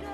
All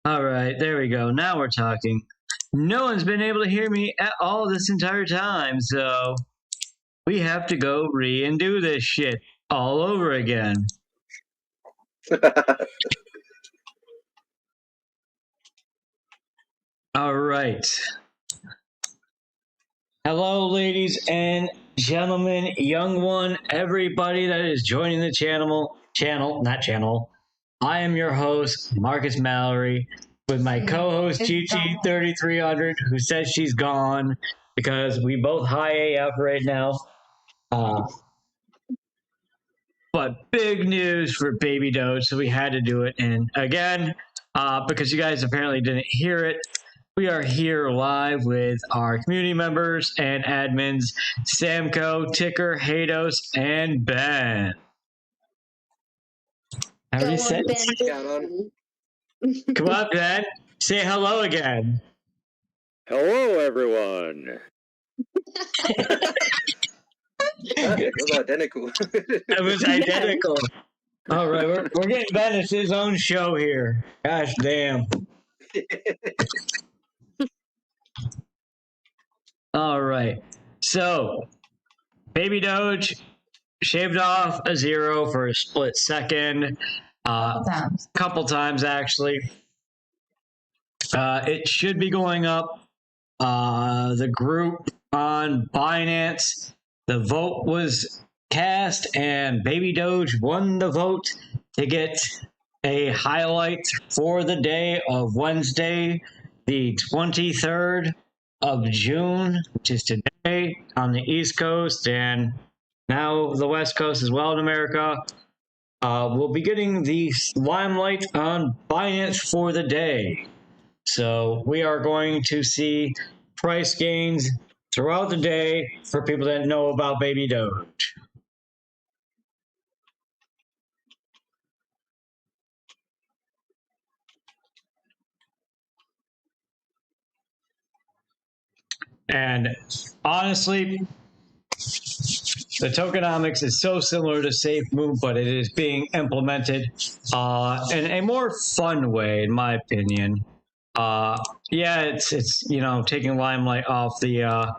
All right, there we go. Now we're talking. No one's been able to hear me at all this entire time, so we have to go and do this shit all over again. All right. Hello, ladies and gentlemen, young one, everybody that is joining the channel. I am your host, Marcus Mallory, with my co-host GT3300, who says she's gone because we both high AF right now. But big news for Babydoge, so we had to do it. And again, because you guys apparently didn't hear it, we are here live with our community members and admins, Samco, Ticker, Hados, and Ben. How do you say it? Come on, Ben. Say hello again. Hello, everyone. It was identical. It was identical. All right, we're getting Ben. It's his own show here. Gosh damn. All right. So, Babydoge shaved off a 0 for a split second. Couple times, actually. It should be going up. The group on Binance, the vote was cast, and Babydoge won the vote to get a highlight for the day of Wednesday, the 23rd of June, which is today on the East Coast and now the West Coast as well in America. We'll be getting the limelight on Binance for the day. So we are going to see price gains throughout the day for people that know about Babydoge. And honestly, the tokenomics is so similar to SafeMove, but it is being implemented in a more fun way, in my opinion. Yeah, it's taking limelight off the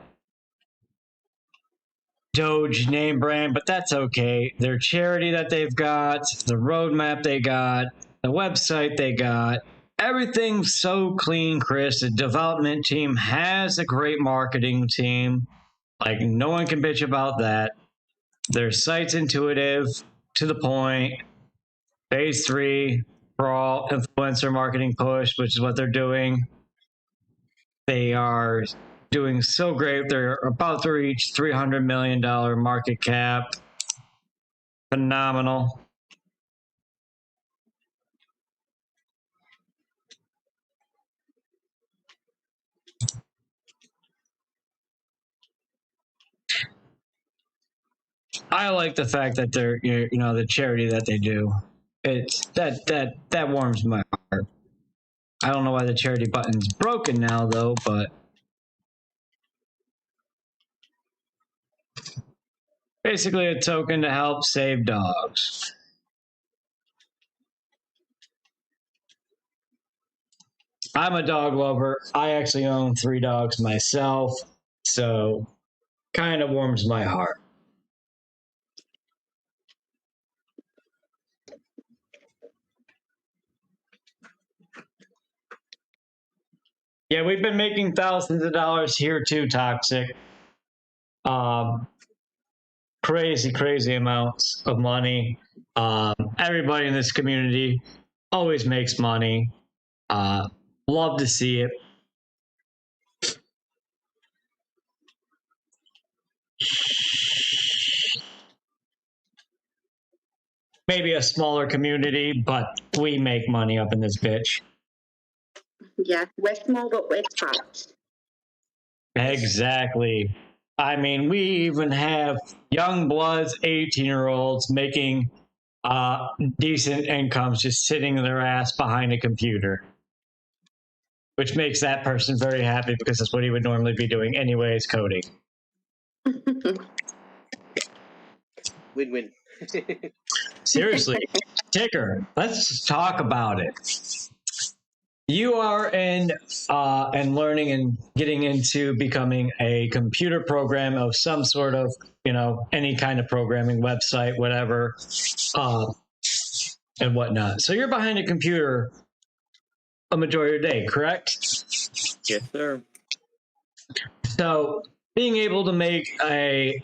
Doge name brand, but that's okay. Their charity that they've got, the roadmap they got, the website they got, everything's so clean, Chris. The development team has a great marketing team. Like, no one can bitch about that. Their site's intuitive, to the point. Phase 3, crawl, influencer marketing push, which is what they're doing. They are doing so great. They're about to reach $300 million market cap. Phenomenal. I like the fact that they're, the charity that they do. It's that warms my heart. I don't know why the charity button's broken now though, but basically a token to help save dogs. I'm a dog lover. I actually own 3 dogs myself, so kind of warms my heart. Yeah, we've been making thousands of dollars here too, Toxic. Crazy amounts of money. Everybody in this community always makes money. Love to see it. Maybe a smaller community, but we make money up in this bitch. Yeah, we're small, but we're tight. Exactly. I mean, we even have young bloods, 18-year-olds making decent incomes just sitting their ass behind a computer, which makes that person very happy because that's what he would normally be doing anyways, coding. Win-win. Seriously, Ticker, let's just talk about it. you are in and learning and getting into becoming a computer program of some sort of, any kind of programming website, whatever, and whatnot. So you're behind a computer a majority of the day, correct? Yes, sir. So being able to make a,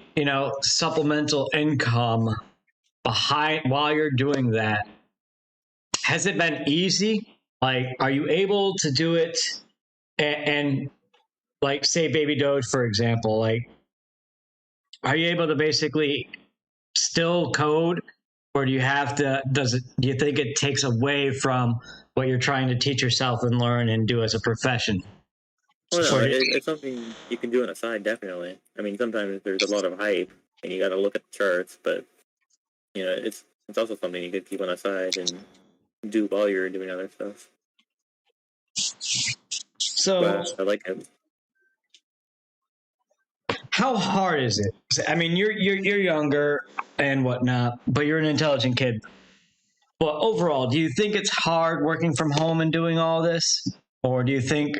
supplemental income behind while you're doing that, has it been easy? Like, are you able to do it and like, say Babydoge, for example, like, are you able to basically still code, or do you think it takes away from what you're trying to teach yourself and learn and do as a profession? Well, no, it's something you can do on the side, definitely. I mean, sometimes there's a lot of hype, and you got to look at the charts, but it's also something you could keep on the side and do while you're doing other stuff. So, but I like it. How hard is it? I mean, you're younger and whatnot, but you're an intelligent kid. But overall, do you think it's hard working from home and doing all this, or do you think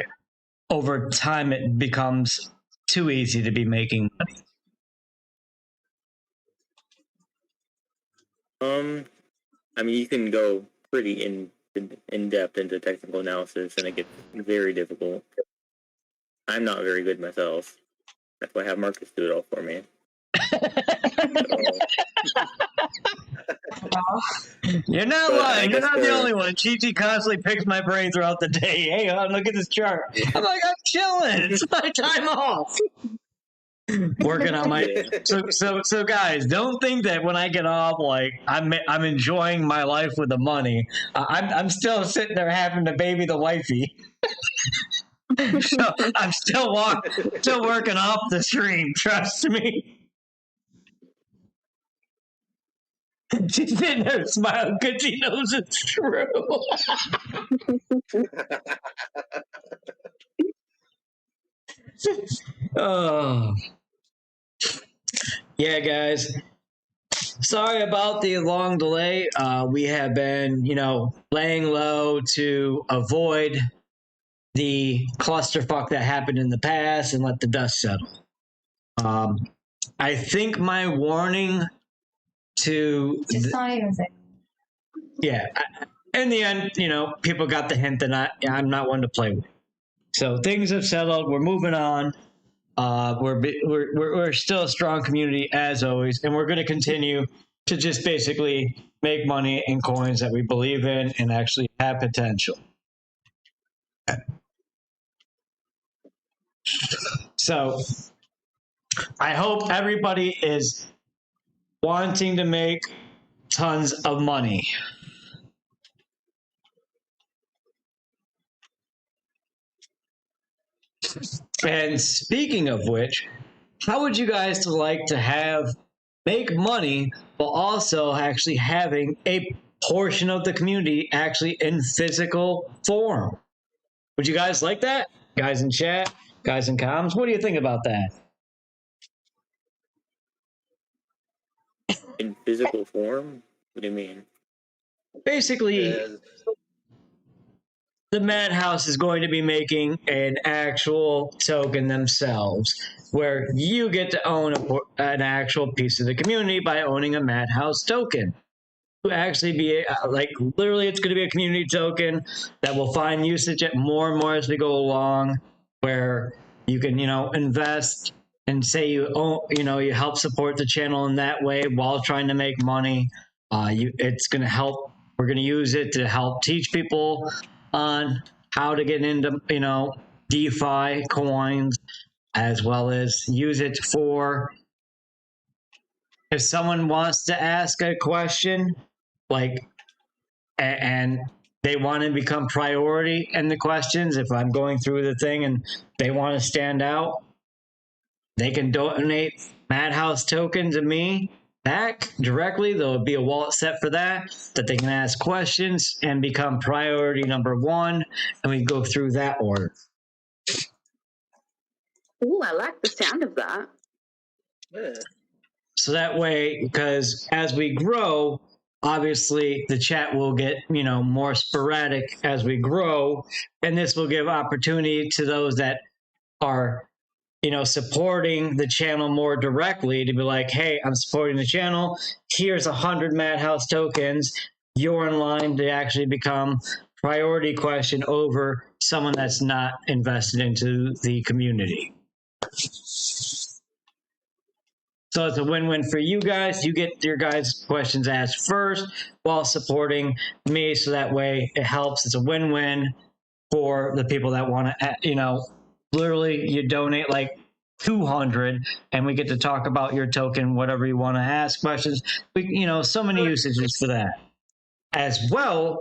over time it becomes too easy to be making money? I mean, you can go pretty in depth into technical analysis, and it gets very difficult. I'm not very good myself. That's why I have Marcus do it all for me. You're not lying. You're not the only one. Chi constantly picks my brain throughout the day. Hey, look at this chart. I'm like, I'm chilling. It's my time off. Working on my so guys, don't think that when I get off, like I'm enjoying my life with the money. I'm still sitting there having to baby the wifey. So I'm still working off the stream. Trust me. She's sitting there smiling because she knows it's true. Oh. Yeah, guys. Sorry about the long delay. We have been, laying low to avoid the clusterfuck that happened in the past and let the dust settle. I think my warning to... Just not even say. Yeah. In the end, people got the hint that I'm not one to play with. So things have settled. We're moving on. We're still a strong community as always, and we're going to continue to just basically make money in coins that we believe in and actually have potential. So I hope everybody is wanting to make tons of money. And speaking of which, how would you guys like to make money while also actually having a portion of the community actually in physical form? Would you guys like that? Guys in chat, guys in comms, what do you think about that? In physical form? What do you mean? Basically, the Madhouse is going to be making an actual token themselves, where you get to own an actual piece of the community by owning a Madhouse token. To actually be literally, it's going to be a community token that will find usage at more and more as we go along, where you can invest and say you help support the channel in that way while trying to make money. It's going to help. We're going to use it to help teach people on how to get into DeFi coins, as well as use it for if someone wants to ask a question, and they want to become priority in the questions. If I'm going through the thing and they want to stand out, they can donate Madhouse token to me back directly. There'll be a wallet set for that they can ask questions and become priority number 1, and we go through that order. Ooh, I like the sound of that. Yeah. So that way, because as we grow, obviously the chat will get, more sporadic as we grow. And this will give opportunity to those that are, supporting the channel more directly to be like, hey, I'm supporting the channel. Here's 100 Madhouse tokens. You're in line to actually become priority question over someone that's not invested into the community. So it's a win-win for you guys. You get your guys' questions asked first while supporting me. So that way it helps. It's a win-win for the people that want to, literally you donate like 200 and we get to talk about your token, whatever you want to ask questions. So many usages for that. As well,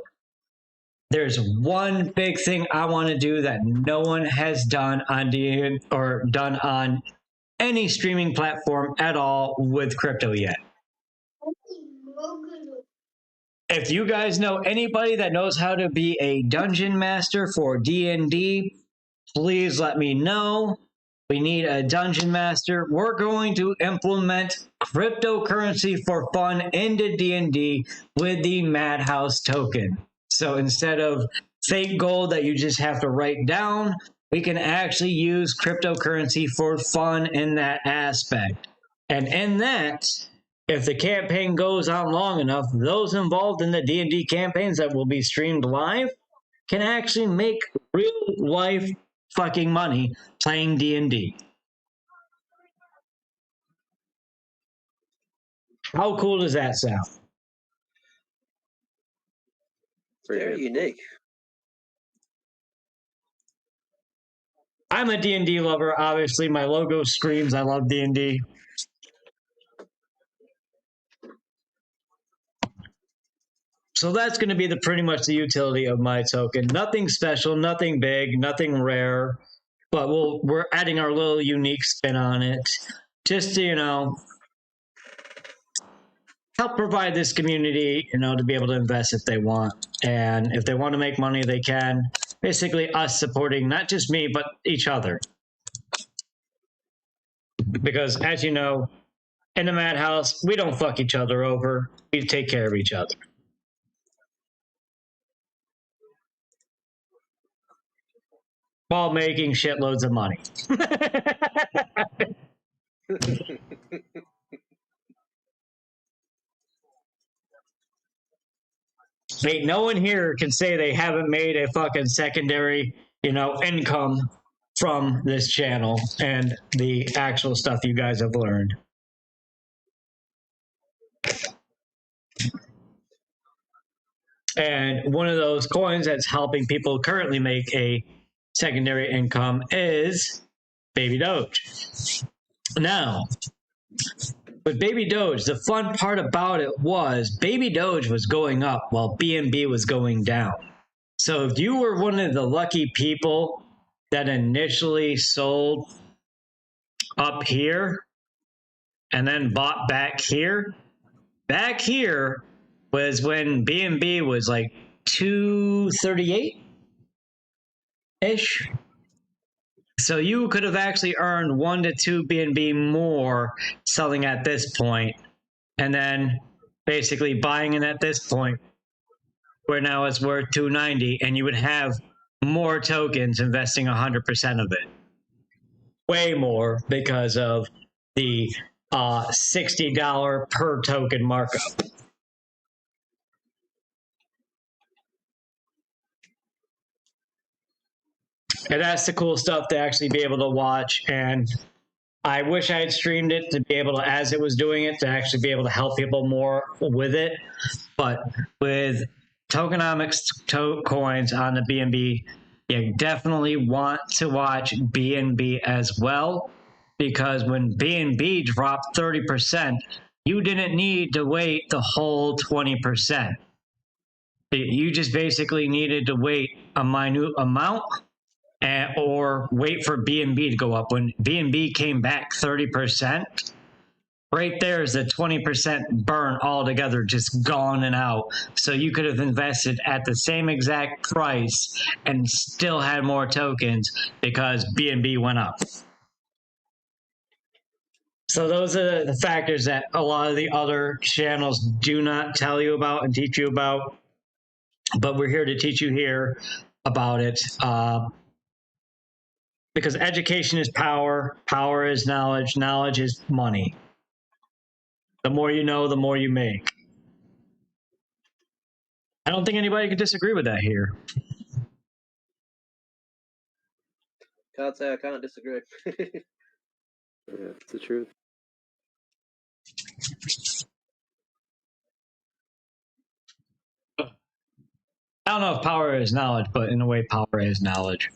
there's one big thing I want to do that no one has done on done on any streaming platform at all with crypto yet. If you guys know anybody that knows how to be a dungeon master for D&D, please let me know. We need a dungeon master. We're going to implement cryptocurrency for fun into D&D with the Madhouse token. So instead of fake gold that you just have to write down, we can actually use cryptocurrency for fun in that aspect. And in that, if the campaign goes on long enough, those involved in the D&D campaigns that will be streamed live can actually make real life fucking money playing D&D. How cool does that sound? Very unique. I'm a D&D lover. Obviously, my logo screams I love D&D. So that's going to be pretty much the utility of my token. Nothing special, nothing big, nothing rare, but we're adding our little unique spin on it, just to help provide this community, to be able to invest if they want, and if they want to make money, they can. Basically, us supporting not just me but each other, because as you know, in the Madhouse, we don't fuck each other over. We take care of each other. While making shitloads of money. Ain't no one here can say they haven't made a fucking secondary, income from this channel and the actual stuff you guys have learned. And one of those coins that's helping people currently make a secondary income is Babydoge. Now, with Babydoge, the fun part about it was Babydoge was going up while BNB was going down. So if you were one of the lucky people that initially sold up here and then bought back here was when BNB was like 238-ish. So you could have actually earned 1 to 2 BNB more selling at this point, and then basically buying in at this point, where now it's worth 290, and you would have more tokens investing 100% of it. Way more because of the $60 per token markup. And that's the cool stuff to actually be able to watch. And I wish I had streamed it to be able to, as it was doing it, to actually be able to help people more with it. But with tokenomics coins on the BNB, you definitely want to watch BNB as well, because when BNB dropped 30%, you didn't need to wait the whole 20%. You just basically needed to wait a minute amount or wait for BNB to go up. When BNB came back 30%, right there is a 20% burn altogether, just gone and out. So you could have invested at the same exact price and still had more tokens because BNB went up. So those are the factors that a lot of the other channels do not tell you about and teach you about. But we're here to teach you here about it. Because education is power, power is knowledge, knowledge is money. The more you know, the more you make. I don't think anybody could disagree with that here. Can't say I can't disagree. Yeah, it's the truth. I don't know if power is knowledge, but in a way, power is knowledge.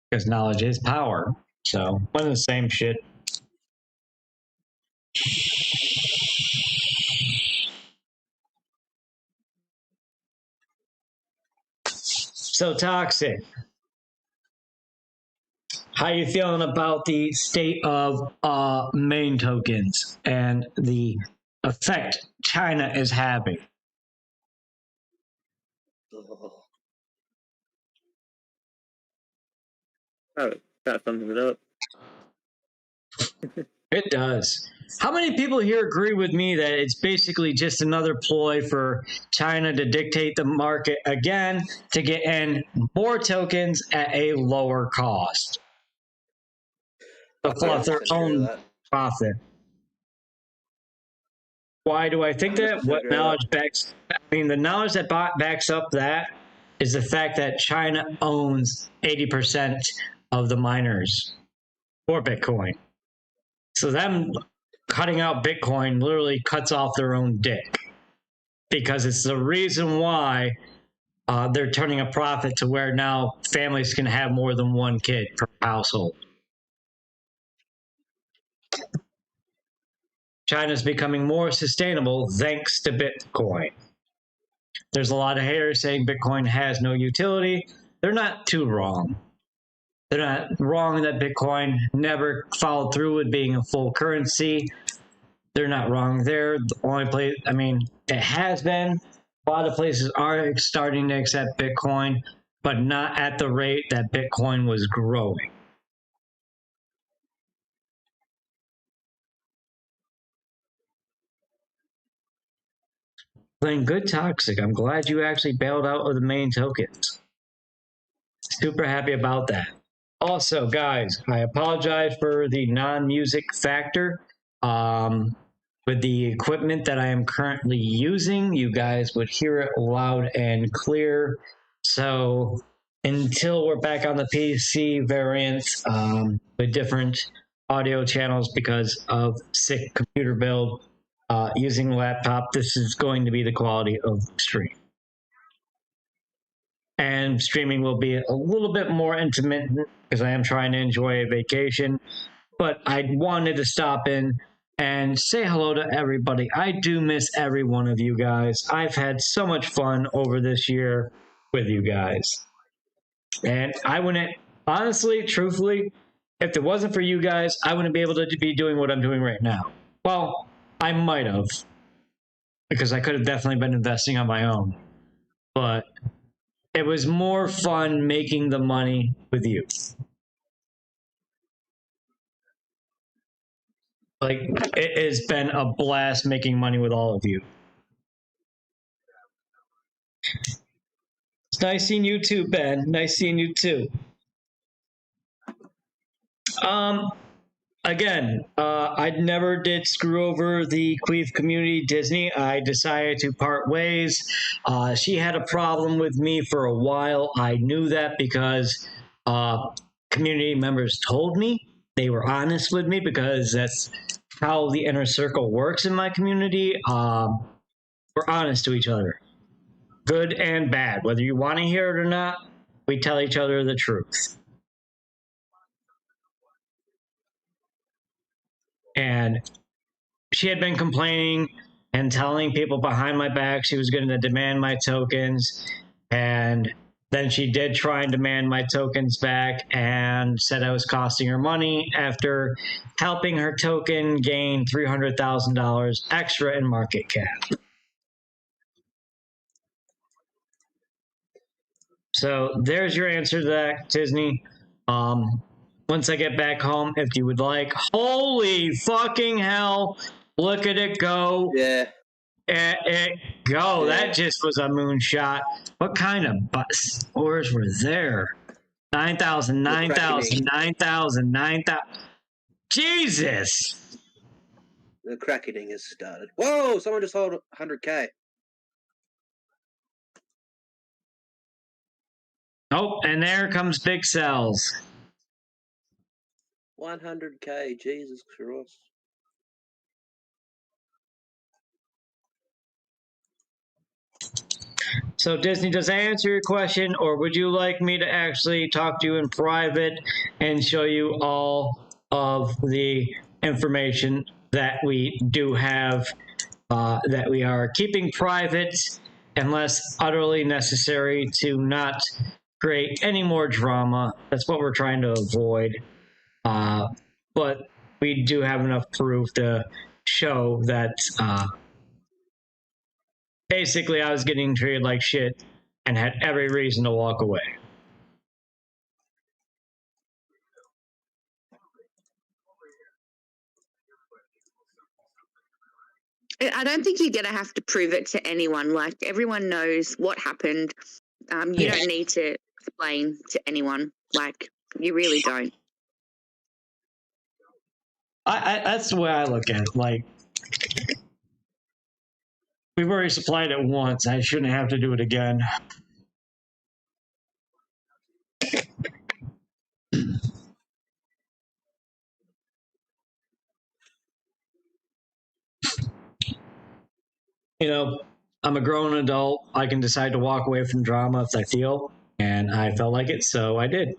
Because knowledge is power. So, one of the same shit. So, Toxic. How you feeling about the state of main tokens and the effect China is having? Oh, That sums it up. It does. How many people here agree with me that it's basically just another ploy for China to dictate the market again to get in more tokens at a lower cost? To fluff their 100% agree with own that. profit. Why do I think that? 100% What agree with knowledge backs? I mean, the knowledge that backs up that is the fact that China owns 80% of the miners for Bitcoin. So them cutting out Bitcoin literally cuts off their own dick, because it's the reason why they're turning a profit to where now families can have more than one kid per household. China's becoming more sustainable thanks to Bitcoin. There's a lot of haters saying Bitcoin has no utility. They're not too wrong. They're not wrong that Bitcoin never followed through with being a full currency. They're not wrong there. The only place, I mean, it has been. A lot of places are starting to accept Bitcoin, but not at the rate that Bitcoin was growing. Playing good Toxic. I'm glad you actually bailed out of the main tokens. Super happy about that. Also, guys, I apologize for the non-music factor. With the equipment that I am currently using, you guys would hear it loud and clear. So until we're back on the PC variant with different audio channels because of sick computer build, using laptop, this is going to be the quality of the stream. And streaming will be a little bit more intermittent because I am trying to enjoy a vacation. But I wanted to stop in and say hello to everybody. I do miss every one of you guys. I've had so much fun over this year with you guys. And I wouldn't, honestly, truthfully, if it wasn't for you guys, I wouldn't be able to be doing what I'm doing right now. Well, I might have, because I could have definitely been investing on my own. But it was more fun making the money with you. Like, it has been a blast making money with all of you. It's nice seeing you too, Ben. Nice seeing you too. Again, I never did screw over the Queef community Disney. I decided to part ways. She had a problem with me for a while. I knew that because community members told me. They were honest with me because that's how the inner circle works in my community. We're honest to each other, good and bad. Whether you want to hear it or not, we tell each other the truth. And she had been complaining and telling people behind my back she was going to demand my tokens. And then she did try and demand my tokens back and said I was costing her money after helping her token gain $300,000 extra in market cap. So there's your answer to that, Disney. once I get back home if you would like. Holy fucking hell. Look at it go. Yeah. It go. Yeah. That just was a moonshot. What kind of scores were there? 9,000, 9,000, 9,000, 9,000. Jesus. The crackening has started. Whoa! Someone just sold 100K. Oh, and there comes Big Cells. 100K. Jesus Christ. So Disney, does that answer your question, or would you like me to actually talk to you in private and show you all of the information that we do have that we are keeping private unless utterly necessary to not create any more drama? That's what we're trying to avoid. But we do have enough proof to show that basically I was getting treated like shit and had every reason to walk away. I don't think you're going to have to prove it to anyone. Like, everyone knows what happened. You don't need to explain to anyone. Like, you really don't. That's the way I look at it. Like, we've already supplied it once. I shouldn't have to do it again. You know, I'm a grown adult. I can decide to walk away from drama if I feel, and I felt like it, so I did.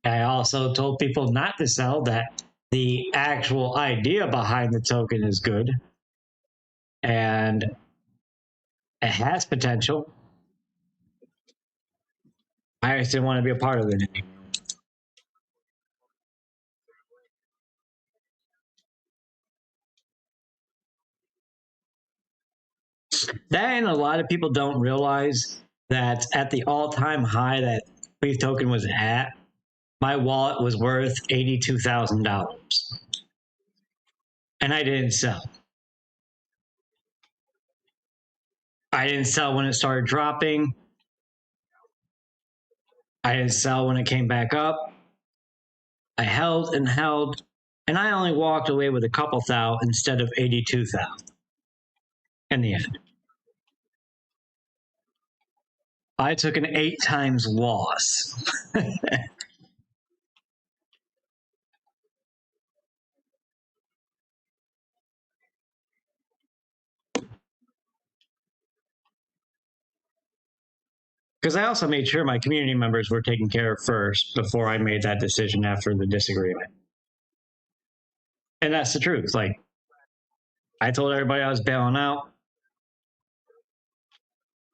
I also told people not to sell, that the actual idea behind the token is good and it has potential. I just didn't want to be a part of it anymore. That, and a lot of people don't realize that at the all-time high that Leaf token was at, my wallet was worth $82,000. And I didn't sell. I didn't sell when it started dropping. I didn't sell when it came back up. I held and held, and I only walked away with a couple thou instead of 82,000 in the end. I took an 8 times loss. Because I also made sure my community members were taken care of first before I made that decision after the disagreement. And that's the truth. Like, I told everybody I was bailing out.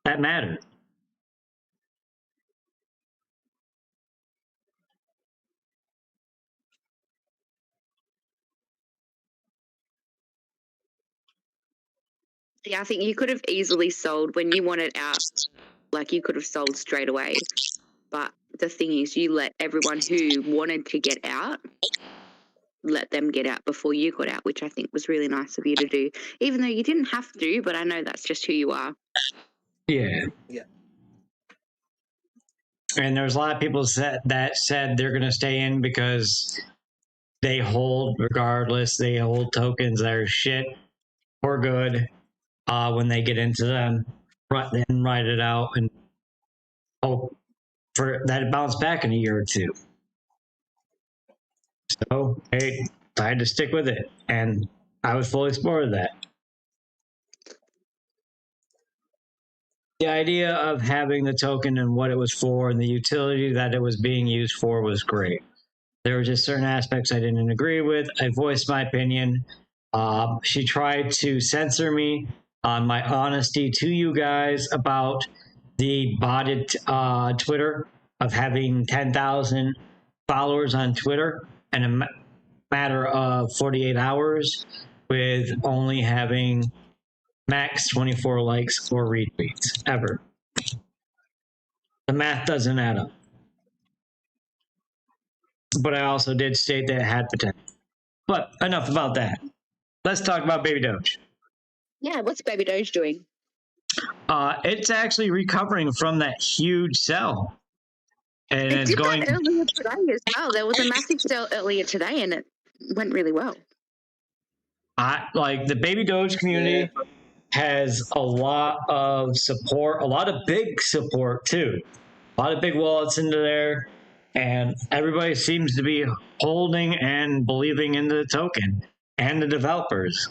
That mattered. Yeah, I think you could have easily sold when you wanted out. Like, you could have sold straight away. But the thing is, you let everyone who wanted to get out, let them get out before you got out, which I think was really nice of you to do. Even though you didn't have to, but I know that's just who you are. Yeah. Yeah. And there's a lot of people that said they're going to stay in because they hold, regardless, they hold tokens that are shit or good when they get into them, then write it out and hope for that it bounce back in a year or two. So I had to stick with it, and I was fully supportive of that. The idea of having the token and what it was for and the utility that it was being used for was great. There were just certain aspects I didn't agree with. I voiced my opinion. She tried to censor me on my honesty to you guys about the botted Twitter, of having 10,000 followers on Twitter in a matter of 48 hours with only having max 24 likes or retweets ever. The math doesn't add up. But I also did state that it had potential. But enough about that. Let's talk about Babydoge. Yeah, what's Babydoge doing? It's actually recovering from that huge sell. And It it's did going. that earlier today as well. There was a massive sale earlier today, and it went really well. Like the Babydoge community has a lot of support, a lot of big support too. A lot of big wallets into there, and everybody seems to be holding and believing in the token and the developers.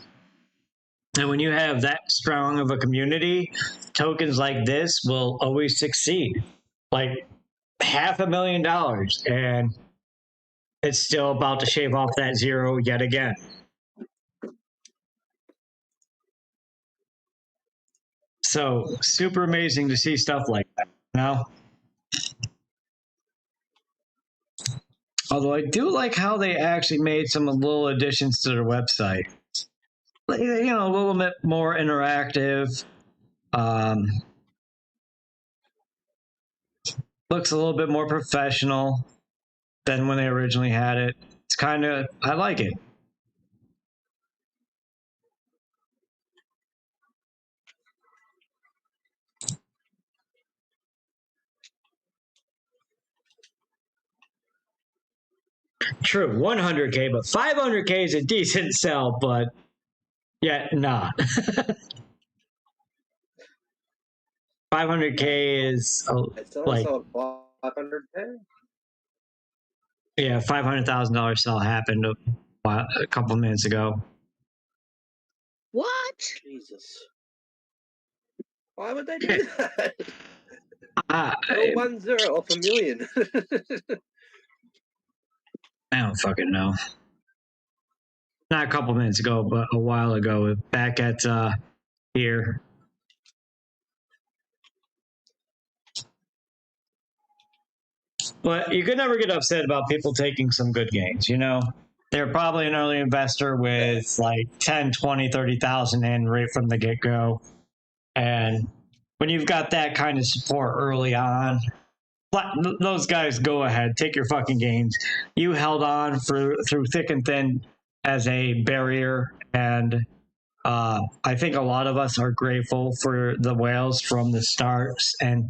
And when you have that strong of a community, tokens like this will always succeed. Like $500,000, and it's still about to shave off that zero yet again. So super amazing to see stuff like that, you know? Although I do like how they actually made some little additions to their website. You know, a little bit more interactive. Looks a little bit more professional than when they originally had it. It's kind of, I like it. True, 100K, but 500K is a decent sell, but yet not. 500K is It's still like, sold 500K. yeah, $500,000 sell happened a couple minutes ago. What? Jesus. Why would they do that? I 1 0 off a million. don't fucking know. Not a couple minutes ago, but a while ago, back at here. But you could never get upset about people taking some good gains, you know? They're probably an early investor with like 10, 20, 30,000 in right from the get-go. And when you've got that kind of support early on, those guys, go ahead, take your fucking gains. You held on through thick and thin as a barrier, and I think a lot of us are grateful for the whales from the starts, and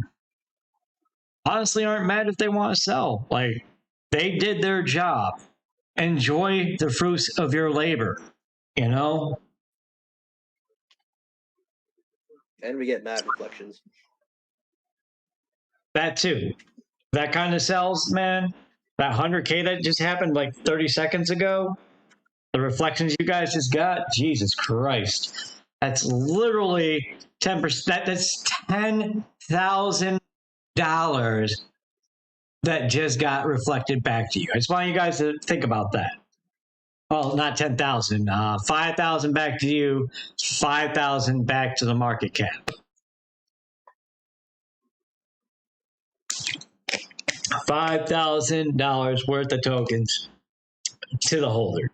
honestly aren't mad if they want to sell. Like, they did their job. Enjoy the fruits of your labor, you know? And we get mad reflections. That too. That kind of sells, man. That 100K that just happened like 30 seconds ago, the reflections you guys just got, Jesus Christ. That's literally 10%. That's $10,000 that just got reflected back to you. I just want you guys to think about that. Well, not 10,000, 5,000 back to you, 5,000 back to the market cap. $5,000 worth of tokens to the holders.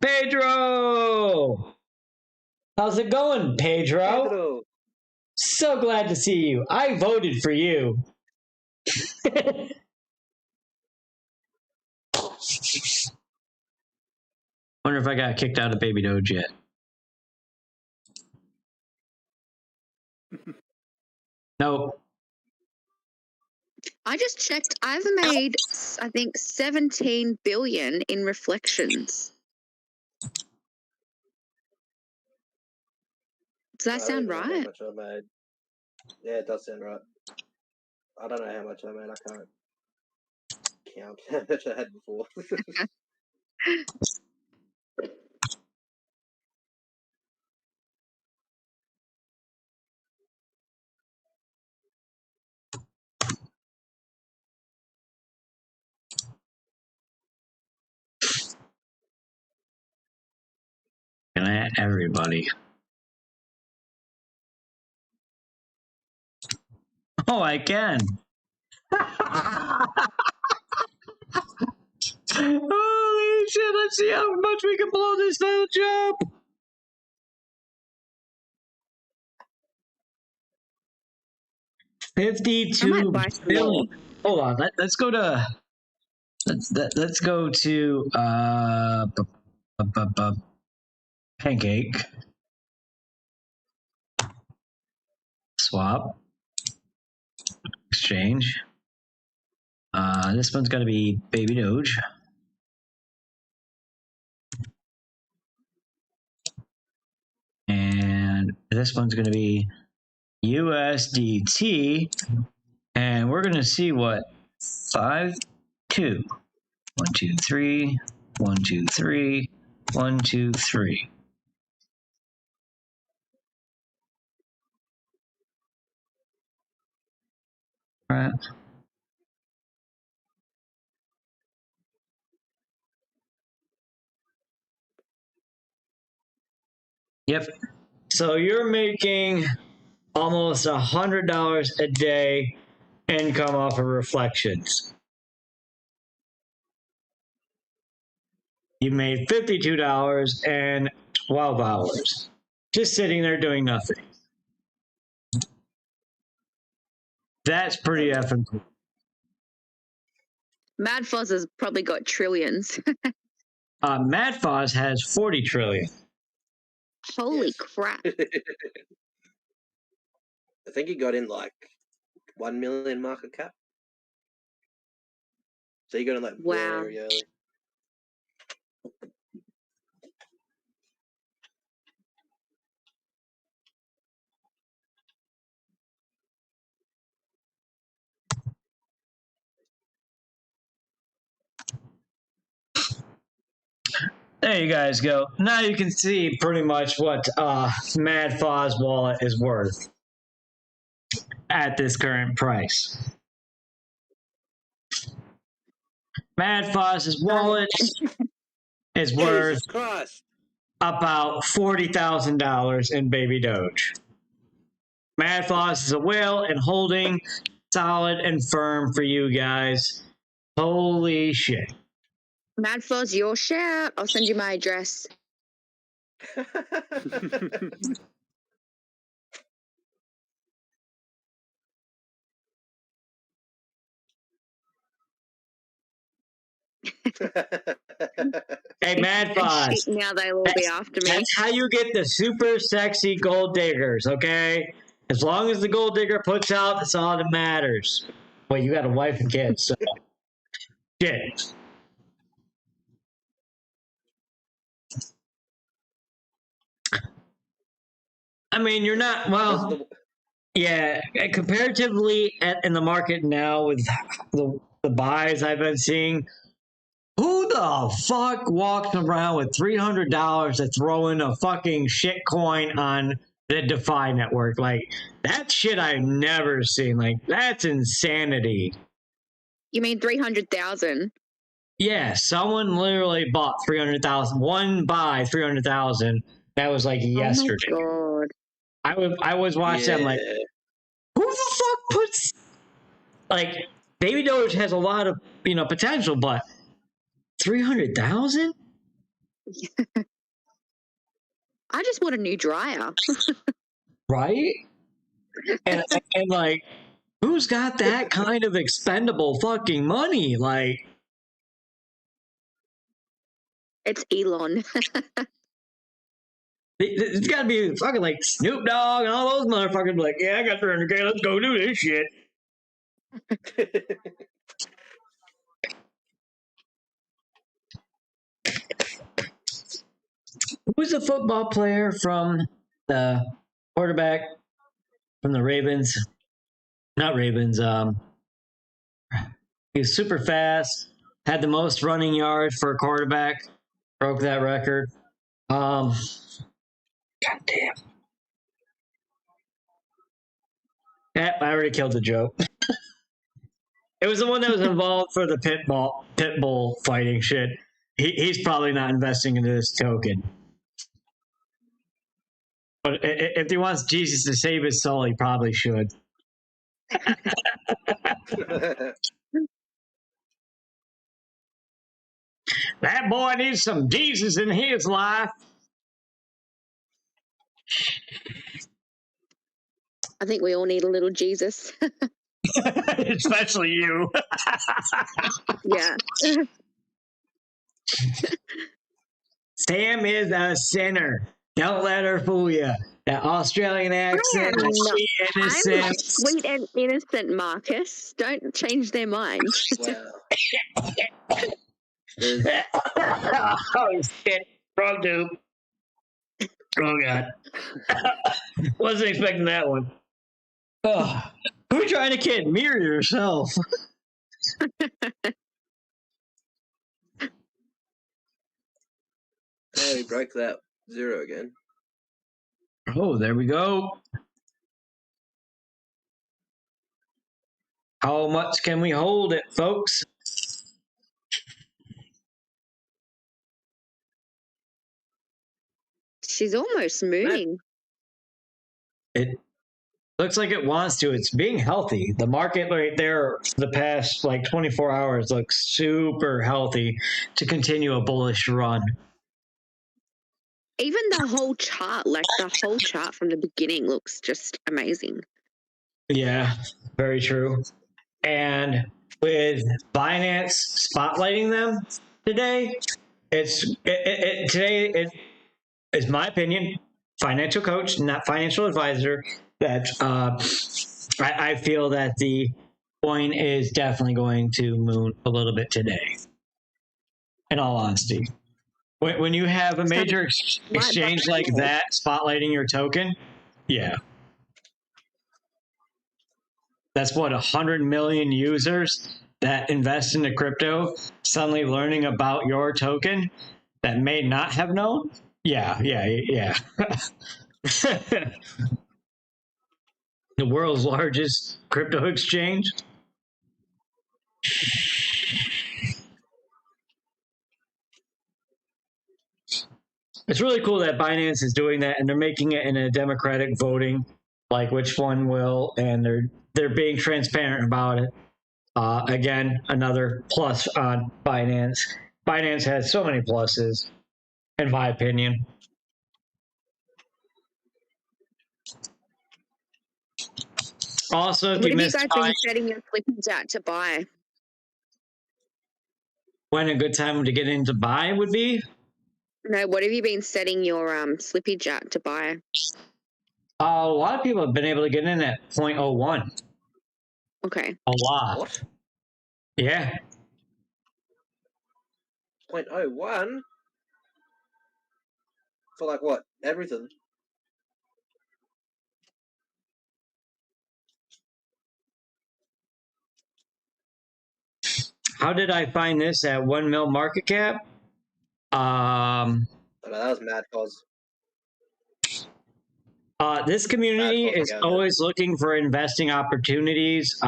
Pedro! How's it going, Pedro? Pedro. So glad to see you. I voted for you. Wonder if I got kicked out of Babydoge yet. Nope. I just checked. I've made, I think, 17 billion in reflections. Does that sound I don't know how right? much I made. Yeah, it does sound right. I don't know how much I made. I can't count how much I had before. Can I add everybody? Oh, I can. Holy shit, let's see how much we can blow this little job. I might 52 buy some more. billion. Hold on. Let's go to. Let's go to Pancake. Swap. Exchange. This one's got to be Babydoge. And this one's going to be USDT. And we're going to see what 5, 2, 1, 2, 3, 1, 2, 3, 1, 2, 3. All right. Yep. So you're making almost $100 a day income off of reflections. You made $52 in 12 hours, just sitting there doing nothing. That's pretty effing cool. Mad Foz has probably got trillions. Mad Foz has 40 trillion. Holy crap. I think he got in like 1 million market cap. So he got in like Wow. very early. There you guys go. Now you can see pretty much what Mad Foz wallet is worth at this current price. Mad Foz's wallet is worth Jesus Christ. about $40,000 in Babydoge. Mad Foz is a whale and holding solid and firm for you guys. Holy shit. Mad Foz, your shout. I'll send you my address. Hey, Mad Foz. Shit, now they will be after me. That's how you get the super sexy gold diggers, okay? As long as the gold digger puts out, that's all that matters. Well, you got a wife and kids, so. Shit. I mean, you're not, well, yeah, comparatively in the market now with the buys I've been seeing, who the fuck walks around with $300 to throw in a fucking shit coin on the DeFi network? Like, that shit I've never seen. Like, that's insanity. You mean 300,000? Yeah, someone literally bought 300,000. One buy 300,000. That was like yesterday. Oh my God. I was watching. I'm like, who the fuck puts like Babydoge has a lot of potential, but 300,000? I just want a new dryer. Right? and like, who's got that kind of expendable fucking money? Like, It's Elon. it's got to be fucking like Snoop Dogg and all those motherfuckers. Be like, yeah, I got 300K. Let's go do this shit. Who's the football player from the quarterback from the Ravens? Not Ravens. He was super fast. Had the most running yards for a quarterback. Broke that record. God damn. Yeah, I already killed the joke. It was the one that was involved for the pit bull fighting shit. He's probably not investing into this token. But if he wants Jesus to save his soul, he probably should. That boy needs some Jesus in his life. I think we all need a little Jesus. Especially you. Yeah. Sam is a sinner. Don't let her fool you. That Australian accent, I am not. she I'm innocent. sweet and innocent, Marcus. Don't change their mind. Wow. There's, Oh shit. Wrong dude. Oh god. Wasn't expecting that one. Oh. Who are you trying to kid? Me or yourself? oh, he broke that 0 again. Oh, there we go. How much can we hold it, folks? She's almost moving. It looks like it wants to. It's being healthy. The market right there for the past like 24 hours looks super healthy to continue a bullish run. Even the whole chart, like the whole chart from the beginning looks just amazing. Yeah, very true. And with Binance spotlighting them today, today is my opinion, financial coach, not financial advisor, that I feel that the coin is definitely going to move a little bit today. In all honesty, when you have a major exchange like that spotlighting your token, yeah. That's what 100 million users that invest into crypto suddenly learning about your token that may not have known. Yeah. The world's largest crypto exchange. It's really cool that Binance is doing that, and they're making it in a democratic voting, like which one will, and they're being transparent about it. Again, another plus on Binance. Binance has so many pluses, in my opinion. Also, if What you have you missed guys been setting your slippage out to buy? when a good time to get into buy would be, No, what have you been setting your slippage out to buy? a lot of people have been able to get in at 0.01. Okay. A lot. What? Yeah. 0.01? For like what? Everything? How did I find this at 1 mil market cap? I mean, that was mad cause. This community is propaganda. always looking for investing opportunities.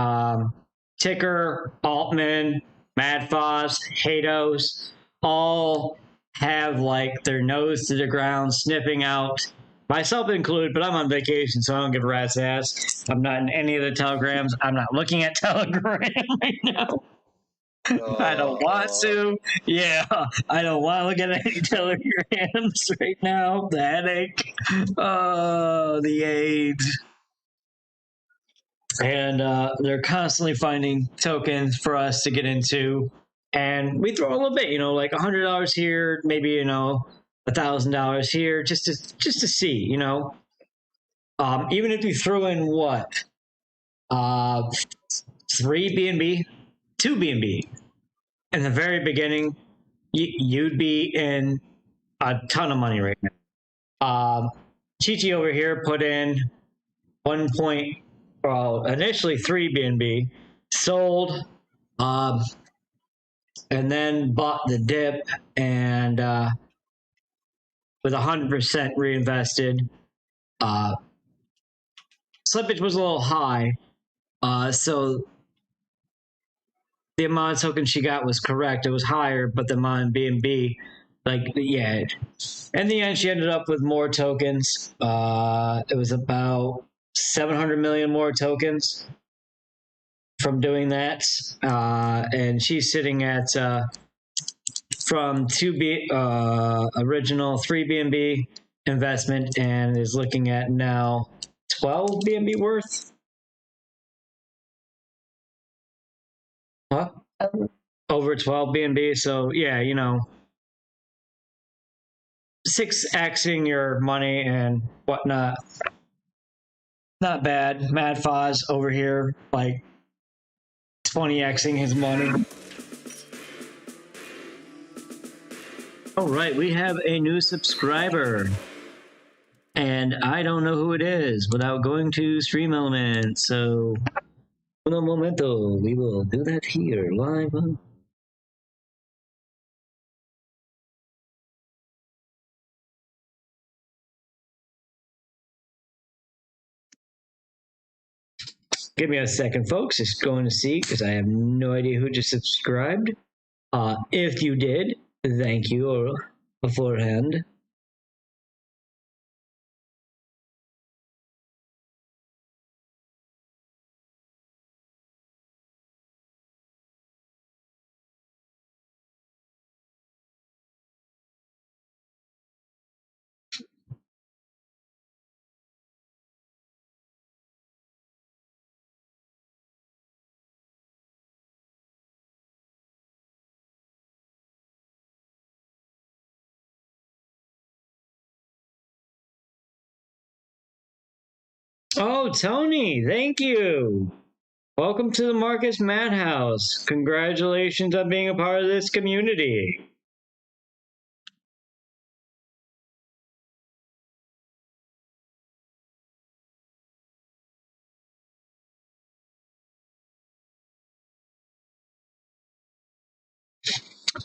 Ticker, Altman, Madfoss, Hados, all have like their nose to the ground, sniffing out, myself included, but I'm on vacation, so I don't give a rat's ass. I'm not in any of the telegrams. I'm not looking at Telegram right now. I don't want to. Yeah, I don't want to look at any telegrams right now. The headache. Oh, the AIDS. And they're constantly finding tokens for us to get into. And we throw a little bit, like $100 here, maybe, $1,000 here, just to see, even if you throw in what? 3 BNB, 2 BNB. In the very beginning, you'd be in a ton of money right now. Chichi over here put in initially 3 BNB, sold, and then bought the dip, and with 100% reinvested. Slippage was a little high, so the amount of tokens she got was correct. It was higher, but the amount of BNB, in the end, she ended up with more tokens. It was about 700 million more tokens from doing that. And she's sitting at, from original 3 BNB investment, and is looking at now 12 BNB worth? Huh? Over 12 BNB. So yeah, 6xing your money and whatnot. Not bad. Mad Foz over here, like 20xing his money. All right, we have a new subscriber. And I don't know who it is without going to Stream Elements. So, un momento, we will do that here live. Give me a second, folks. Just going to see because I have no idea who just subscribed. If you did, thank you beforehand. Oh, Tony, thank you. Welcome to the Marcus Madhouse. Congratulations on being a part of this community.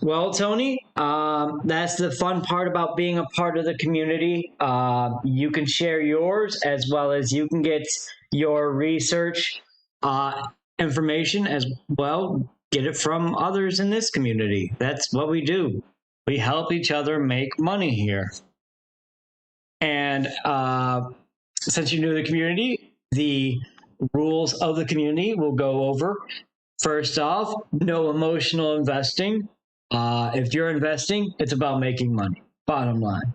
Well, Tony, that's the fun part about being a part of the community. You can share yours as well as you can get your research information as well. Get it from others in this community. That's what we do. We help each other make money here. And since you're new to the community, the rules of the community will go over. First off, no emotional investing. If you're investing, it's about making money. Bottom line.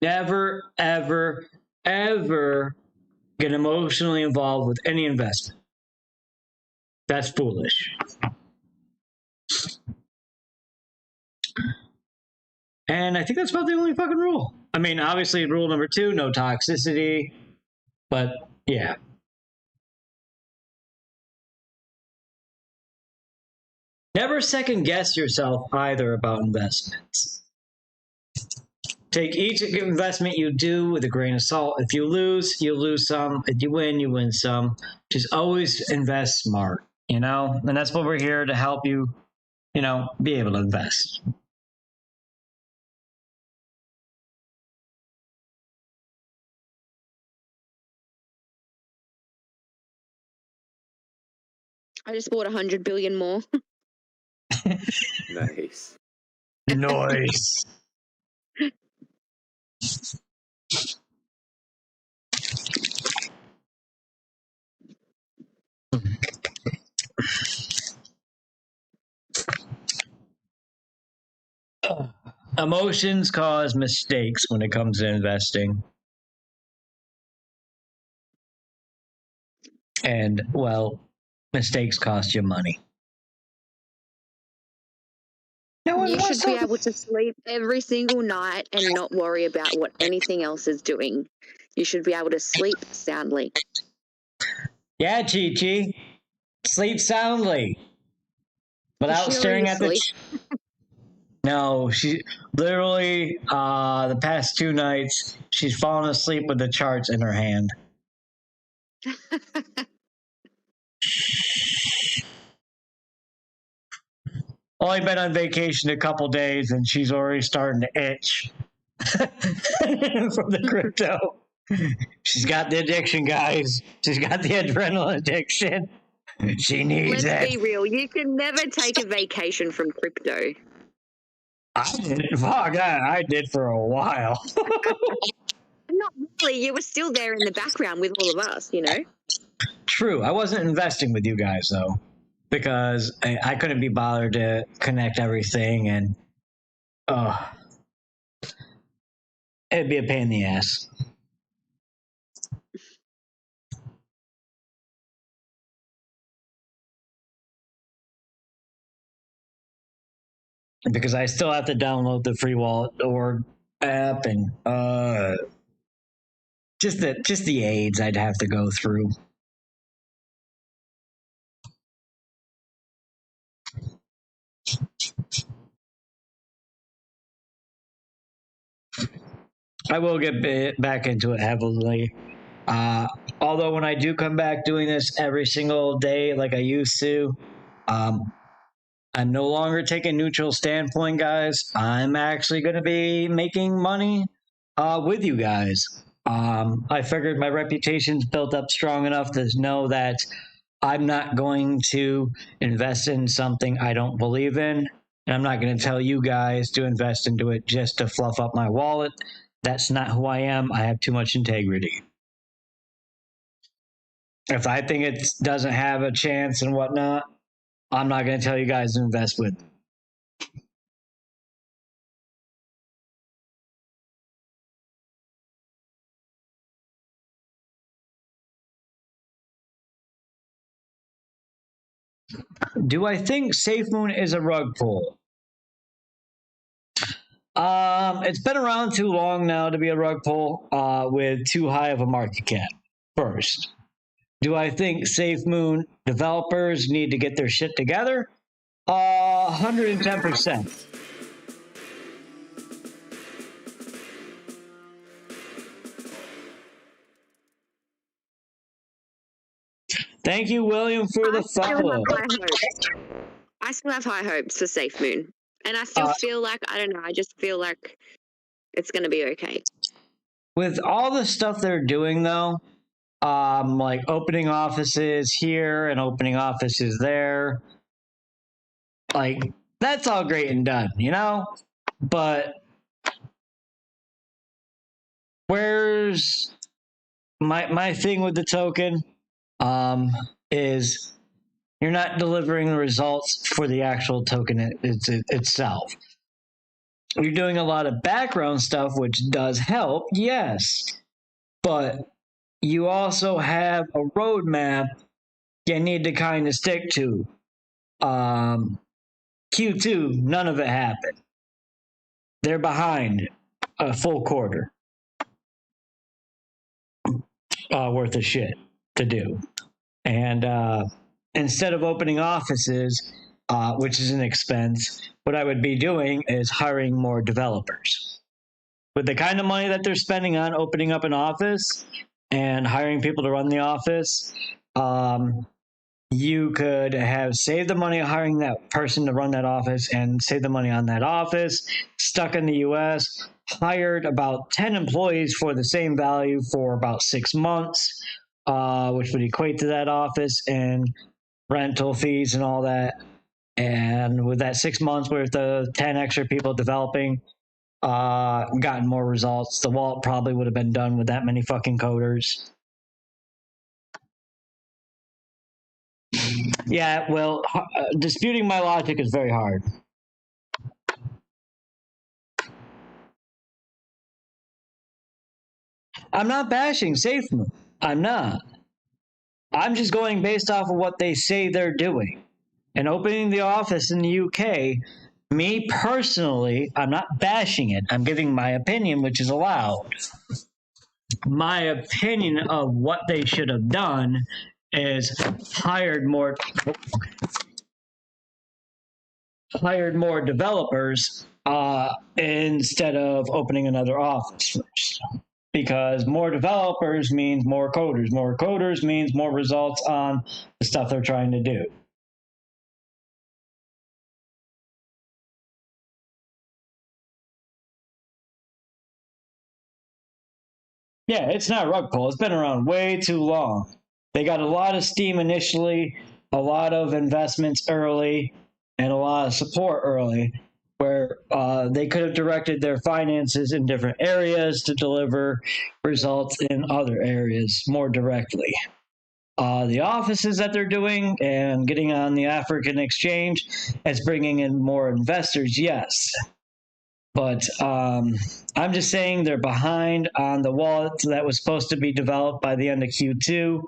Never, ever, ever get emotionally involved with any investment. That's foolish. And I think that's about the only fucking rule. I mean, obviously, rule number 2, no toxicity. But yeah. Never second guess yourself either about investments. Take each investment you do with a grain of salt. If you lose some. If you win some. Just always invest smart, And that's what we're here to help you, be able to invest. I just bought 100 billion more. Nice. Nice. Emotions cause mistakes when it comes to investing. And, well, mistakes cost you money. You should be able to sleep every single night and not worry about what anything else is doing. You should be able to sleep soundly. Yeah, Chi-Chi. Sleep soundly. Without staring at the... No, she literally, the past 2 nights, she's fallen asleep with the charts in her hand. Only been on vacation a couple days and she's already starting to itch from the crypto. She's got the addiction, guys. She's got the adrenaline addiction. She needs it. Let's be real. You can never take a vacation from crypto. I did. Fuck, I did for a while. Not really. You were still there in the background with all of us, True. I wasn't investing with you guys, though, because I couldn't be bothered to connect everything, and it'd be a pain in the ass. because I still have to download the free wallet or app, and just the aids I'd have to go through. I will get back into it heavily. Although when I do come back doing this every single day like I used to, I'm no longer taking neutral standpoint, guys. I'm actually going to be making money with you guys. I figured my reputation's built up strong enough to know that I'm not going to invest in something I don't believe in. And I'm not going to tell you guys to invest into it just to fluff up my wallet. That's not who I am. I have too much integrity. If I think it doesn't have a chance and whatnot, I'm not going to tell you guys to invest with. Do I think SafeMoon is a rug pull? It's been around too long now to be a rug pull with too high of a market cap. First, do I think SafeMoon developers need to get their shit together? 110%. Thank you, William, for the follow. I still have high hopes for SafeMoon. And I still feel like, I don't know, I just feel like it's going to be okay. With all the stuff they're doing, though, like opening offices here and opening offices there, like, that's all great and done, you know? But where's my thing with the token is you're not delivering the results for the actual token itself. You're doing a lot of background stuff, which does help, yes, but you also have a roadmap you need to kind of stick to. Q2, none of it happened. They're behind a full quarter worth of shit to do. And instead of opening offices, which is an expense, what I would be doing is hiring more developers. With the kind of money that they're spending on opening up an office and hiring people to run the office, you could have saved the money hiring that person to run that office and save the money on that office, stuck in the US, hired about 10 employees for the same value for about 6 months, which would equate to that office and rental fees and all that. And with that 6 months worth of 10 extra people developing, gotten more results. The wallet probably would have been done with that many fucking coders. Yeah, well, disputing my logic is very hard. I'm not bashing SafeMoon. I'm not. I'm just going based off of what they say they're doing. And opening the office in the UK, me personally, I'm not bashing it. I'm giving my opinion, which is allowed. My opinion of what they should have done is hired more developers instead of opening another office first. Because more developers means more coders. More coders means more results on the stuff they're trying to do. Yeah, it's not a rug pull. It's been around way too long. They got a lot of steam initially, a lot of investments early, and a lot of support early, where they could have directed their finances in different areas to deliver results in other areas more directly. The offices that they're doing and getting on the African exchange as bringing in more investors, yes. But I'm just saying they're behind on the wallet that was supposed to be developed by the end of Q2.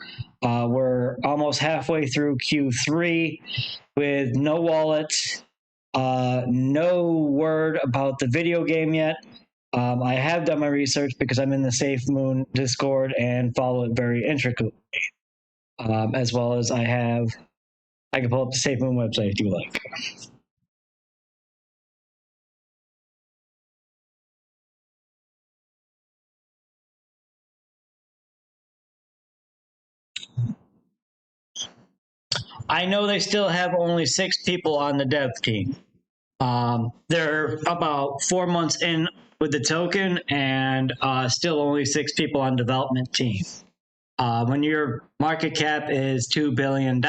We're almost halfway through Q3 with no wallet No word about the video game yet. I have done my research because I'm in the Safe Moon Discord and follow it very intricately. As well as I can pull up the Safe Moon website if you like. I know they still have only 6 people on the dev team. They're about 4 months in with the token and still only 6 people on development team. When your market cap is $2 billion,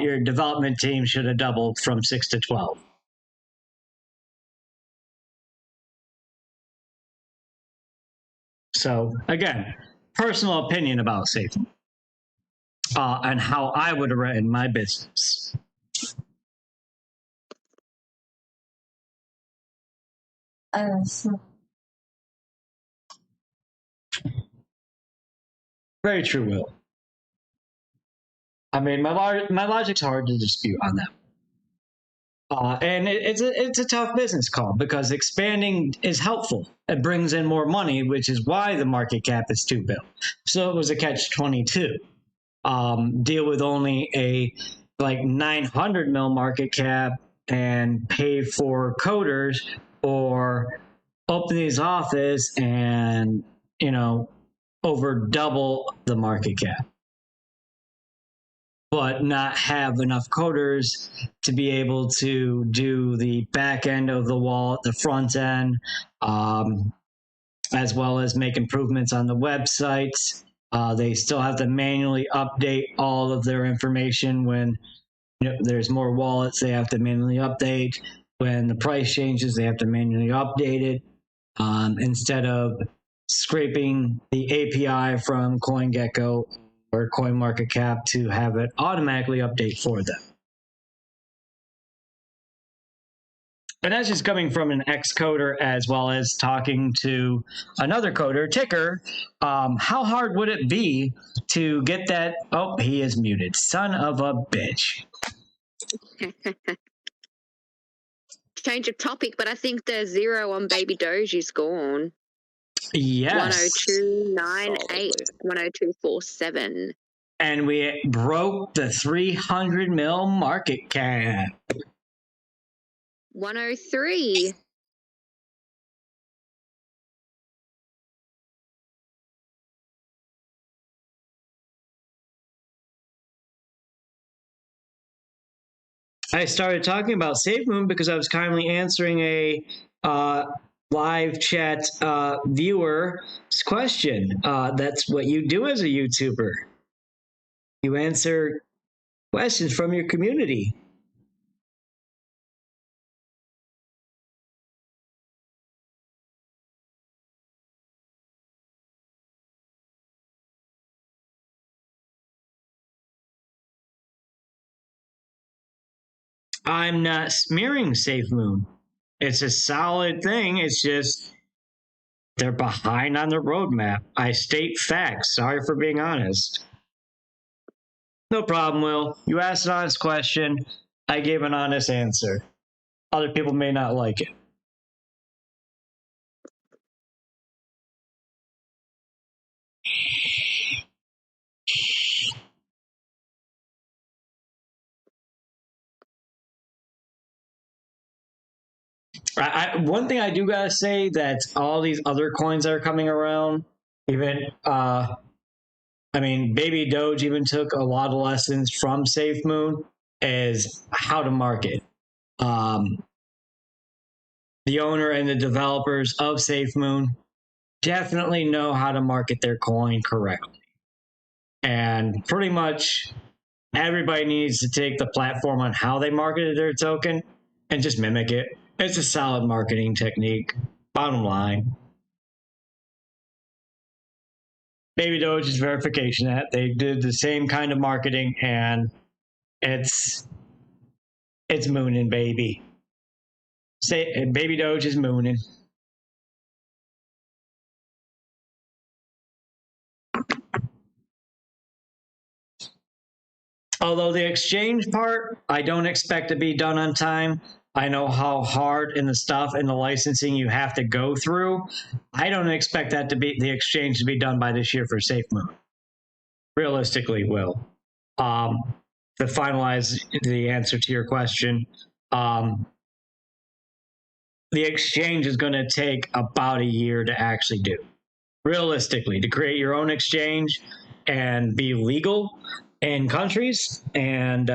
your development team should have doubled from 6 to 12. So again, personal opinion about Safe and how I would have written my business. Very true, Will. I mean, my logic's hard to dispute on that. And it's a tough business call because expanding is helpful. It brings in more money, which is why the market cap is $2 billion. So it was a catch-22. Deal with only a like 900 mil market cap and pay for coders, or open these office and over double the market cap, but not have enough coders to be able to do the back end of the wallet, the front end, as well as make improvements on the websites. They still have to manually update all of their information when there's more wallets. They have to manually update. When the price changes, they have to manually update it instead of scraping the API from CoinGecko or CoinMarketCap to have it automatically update for them. And that's just coming from an ex-coder as well as talking to another coder, Ticker. How hard would it be to get that? Oh, he is muted. Son of a bitch. Change of topic, but I think the zero on Babydoge is gone. Yes. 102.98, 102.47. And we broke the 300 mil market cap. 103. I started talking about SafeMoon because I was kindly answering a live chat viewer's question. That's what you do as a YouTuber. You answer questions from your community. I'm not smearing SafeMoon. It's a solid thing. It's just they're behind on the roadmap. I state facts. Sorry for being honest. No problem, Will. You asked an honest question. I gave an honest answer. Other people may not like it. One thing I do gotta say that all these other coins that are coming around, even Babydoge even took a lot of lessons from SafeMoon is how to market. The owner and the developers of SafeMoon definitely know how to market their coin correctly, and pretty much everybody needs to take the platform on how they marketed their token and just mimic it. It's a solid marketing technique. Bottom line. Babydoge's verification that they did the same kind of marketing, and it's mooning, baby. Say Babydoge is mooning. Although the exchange part, I don't expect to be done on time. I know how hard in the stuff and the licensing you have to go through. I don't expect that to be the exchange to be done by this year for SafeMoon. Realistically, will. To finalize the answer to your question, the exchange is going to take about a year to actually do. Realistically, to create your own exchange and be legal in countries and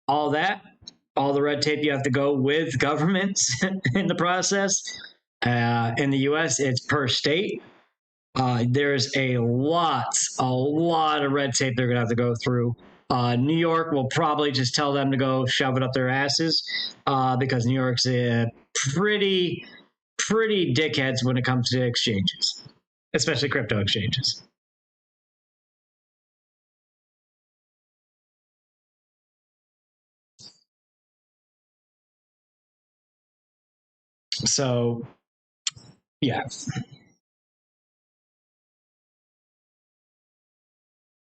all that, all the red tape you have to go with governments in the process. In the US, it's per state. There's a lot of red tape they're going to have to go through. New York will probably just tell them to go shove it up their asses because New York's a pretty dickheads when it comes to exchanges, especially crypto exchanges. So, yeah.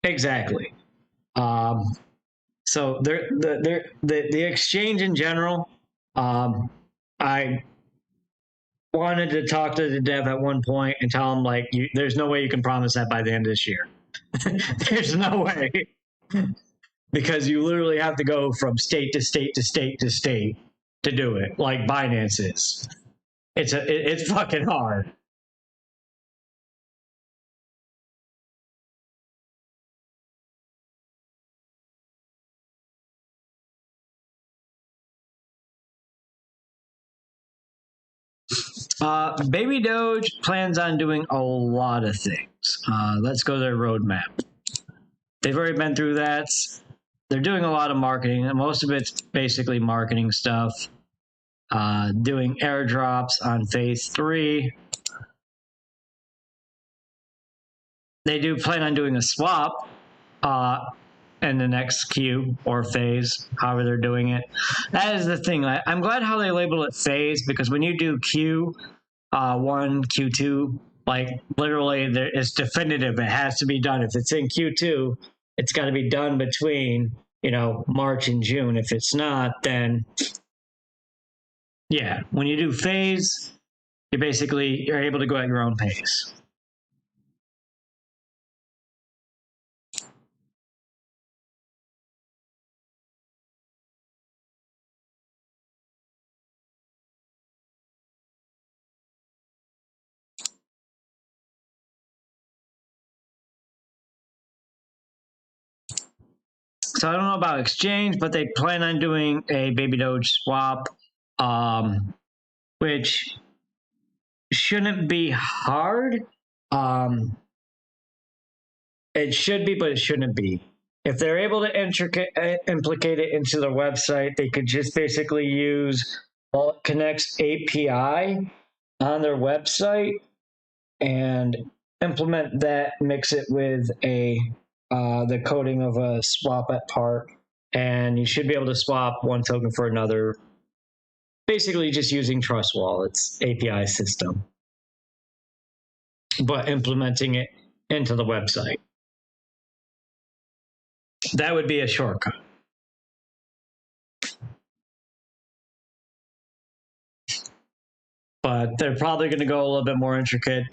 Exactly. So the exchange in general, I wanted to talk to the dev at one point and tell him like, there's no way you can promise that by the end of this year. There's no way, because you literally have to go from state to state to state to state to do it, like Binance is. It's fucking hard. Babydoge plans on doing a lot of things. Let's go to their roadmap. They've already been through that. They're doing a lot of marketing, and most of it's basically marketing stuff. Doing airdrops on phase 3. They do plan on doing a swap in the next queue or phase, however they're doing it. That is the thing. I'm glad how they label it phase, because when you do Q1, Q2, like literally it's definitive. It has to be done. If it's in Q2, it's got to be done between, March and June. If it's not, then yeah, when you do phase, you're able to go at your own pace. So I don't know about exchange, but they plan on doing a Babydoge swap, which shouldn't be hard. It should be, but it shouldn't be. If they're able to implicate it into their website, they could just basically use Connect's API on their website and implement that, mix it with the coding of a swap at part, and you should be able to swap one token for another, basically just using Trust Wallet's API system, but implementing it into the website. That would be a shortcut. But they're probably going to go a little bit more intricate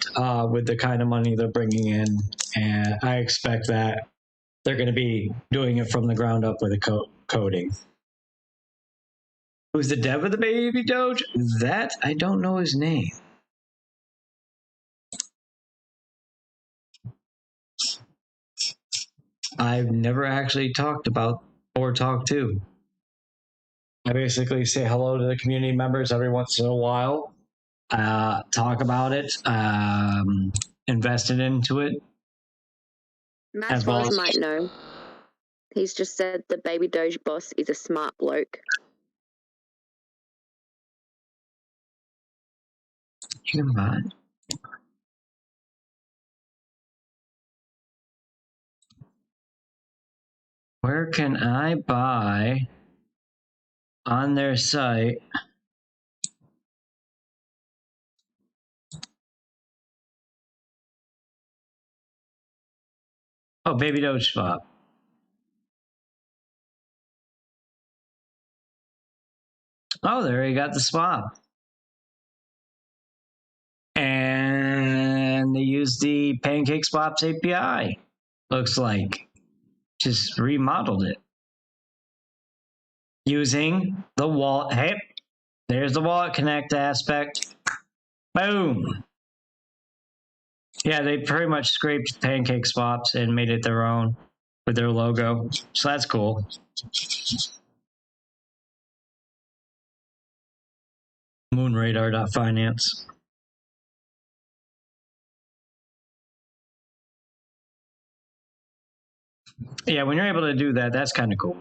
with the kind of money they're bringing in, and I expect that they're going to be doing it from the ground up with the coding. Who's the dev of the Babydoge? That I don't know his name. I've never actually talked about or talked to. I basically say hello to the community members every once in a while, talk about it, invested into it. Matt As well as might know. He's just said the Babydoge boss is a smart bloke. Come on. Where can I buy on their site? Oh, Babydoge swap. Oh, there you got the swap. And they use the Pancake Swaps API. Looks like. Just remodeled it. Using the wallet. Hey, there's the wallet connect aspect. Boom. Yeah, they pretty much scraped Pancake Swaps and made it their own with their logo. So that's cool. Moonradar.finance. Yeah, when you're able to do that, that's kind of cool.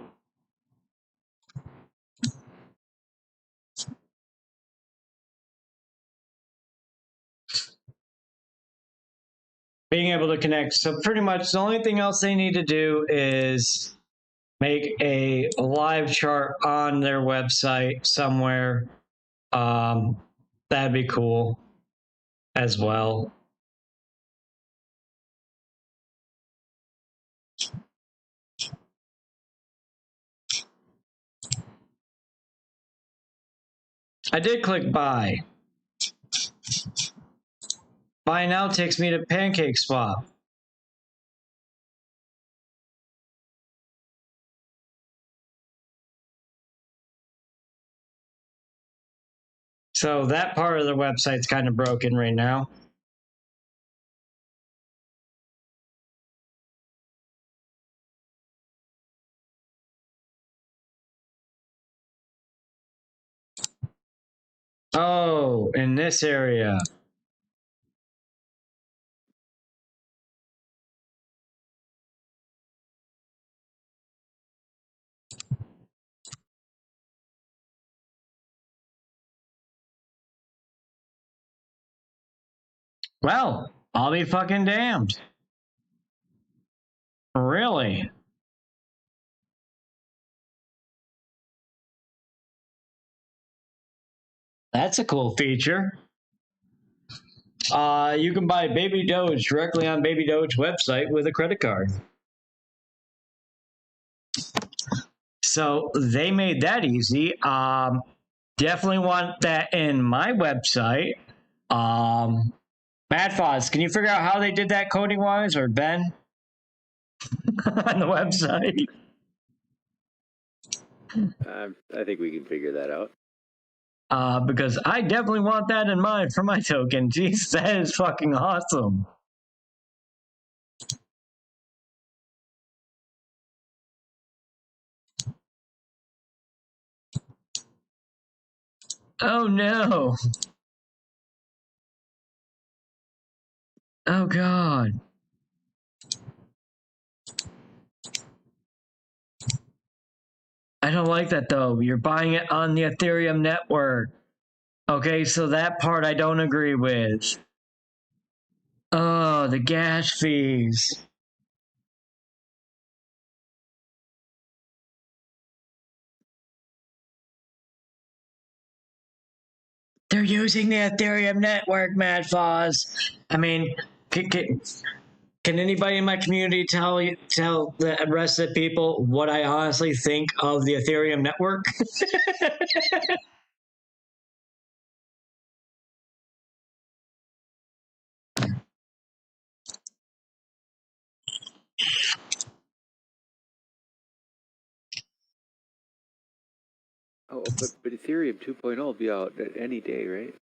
Being able to connect. So pretty much the only thing else they need to do is make a live chart on their website somewhere. That'd be cool as well. I did click buy. Buy now takes me to Pancake Swap. So that part of the website's kind of broken right now. Oh, in this area. Well, I'll be fucking damned. Really? That's a cool feature. You can buy Babydoge directly on Babydoge website with a credit card. So they made that easy. Definitely want that in my website. Mad Foz, can you figure out how they did that coding wise, or Ben on the website? I think we can figure that out. Because I definitely want that in mind for my token. Jeez, that is fucking awesome. Oh no. Oh god. I don't like that though. You're buying it on the Ethereum network. Okay, so that part I don't agree with. Oh, the gas fees. They're using the Ethereum network, Mad Foz. I mean, can anybody in my community tell the rest of the people what I honestly think of the Ethereum network? Oh, but Ethereum 2.0 will be out any day, right?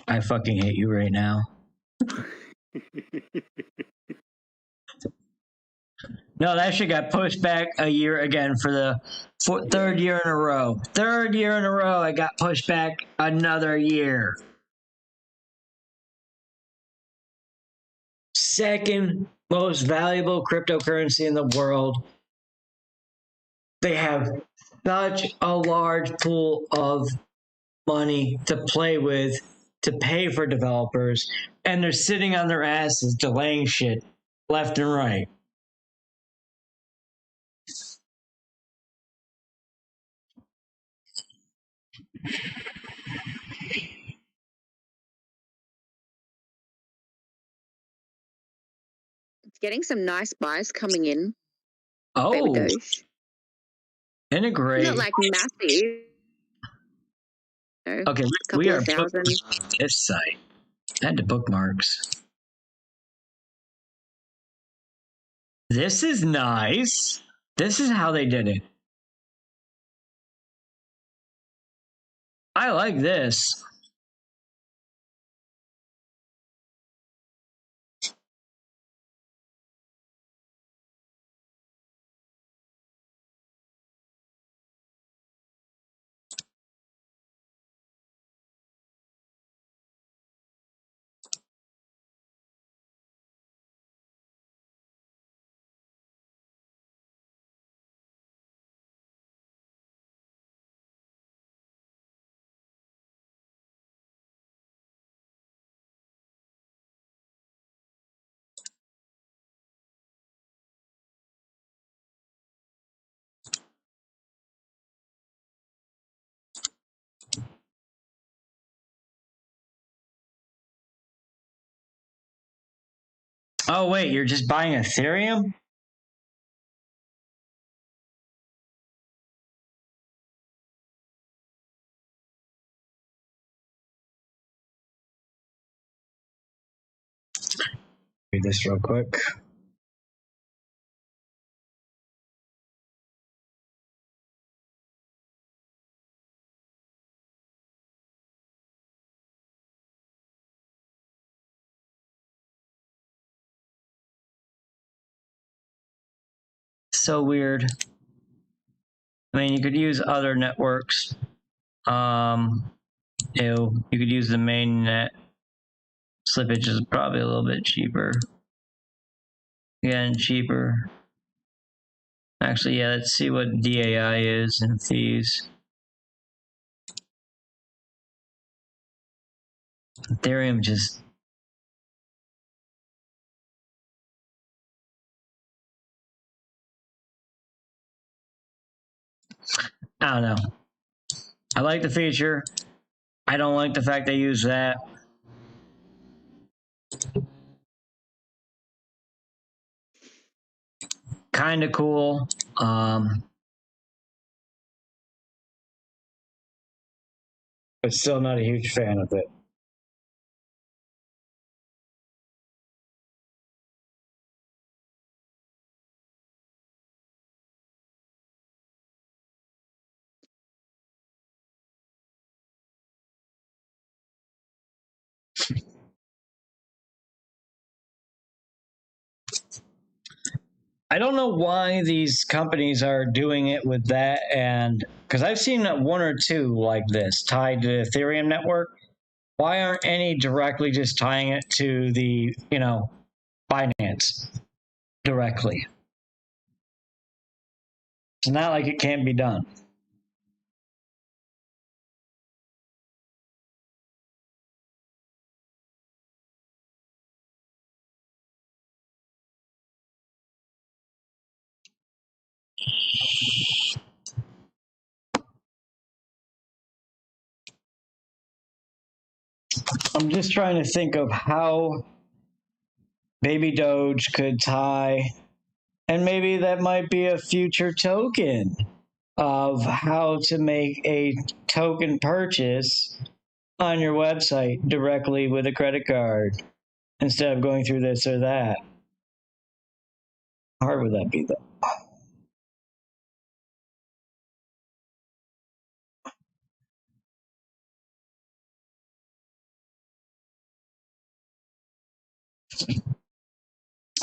I fucking hate you right now. No, that shit got pushed back a year again for the third year in a row. Third year in a row, I got pushed back another year. Second most valuable cryptocurrency in the world. They have such a large pool of money to play with to pay for developers, and they're sitting on their asses delaying shit left and right. It's getting some nice buys coming in. Oh, Babydoge. integrate. Not like massive. know, Okay, couple we are of thousand. this site. Add to bookmarks. This is nice. This is how they did it. I like this. Oh, wait, you're just buying Ethereum? Read this real quick. So weird. I mean, you could use other networks. You could use the main net. Slippage is probably a little bit cheaper. Again, cheaper. Actually, yeah, let's see what DAI is and fees. Ethereum just... I don't know. I like the feature. I don't like the fact they use that. Kind of cool. But still not a huge fan of it. I don't know why these companies are doing it with that, and because I've seen one or two like this tied to the Ethereum network. Why aren't any directly just tying it to the, Binance directly? It's not like it can't be done. I'm just trying to think of how Babydoge could tie, and maybe that might be a future token of how to make a token purchase on your website directly with a credit card instead of going through this or that. How hard would that be, though?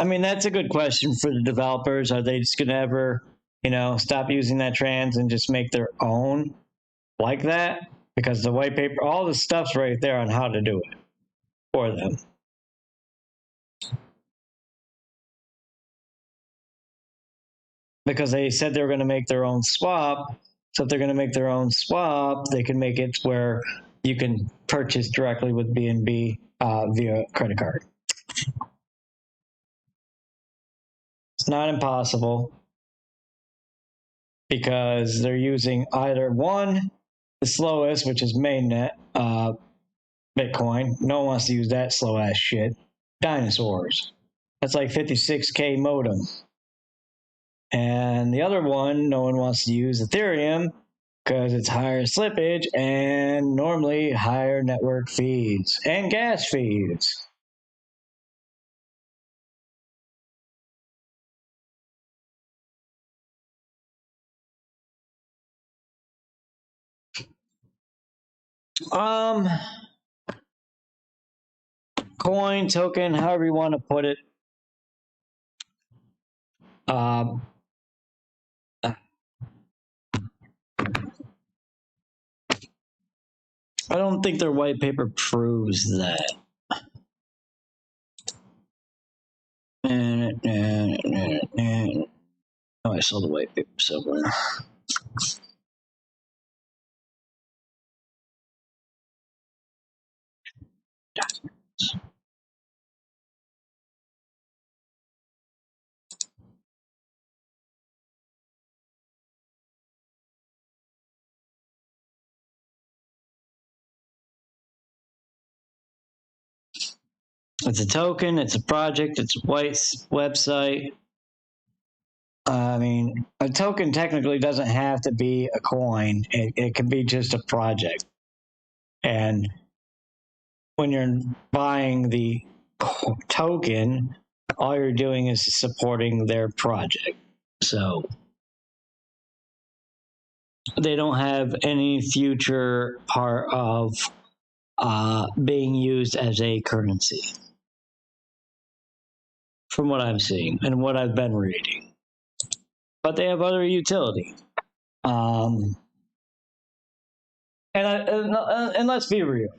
I mean, that's a good question for the developers. Are they just going to ever, stop using that trans and just make their own like that? Because the white paper, all the stuff's right there on how to do it for them. Because they said they were going to make their own swap. So if they're going to make their own swap, they can make it where you can purchase directly with BNB via credit card. It's not impossible because they're using either one, the slowest, which is mainnet, Bitcoin. No one wants to use that slow ass shit. Dinosaurs. That's like 56K modem. And the other one, no one wants to use Ethereum because it's higher slippage and normally higher network fees and gas fees. Coin, token, however you want to put it. I don't think their white paper proves that. Oh, I saw the white paper somewhere. It's a token, it's a project, it's a white website. I mean, a token technically doesn't have to be a coin. It can be just a project. And when you're buying the token, all you're doing is supporting their project. So they don't have any future part of being used as a currency, from what I'm seeing and what I've been reading. But they have other utility. And let's be real.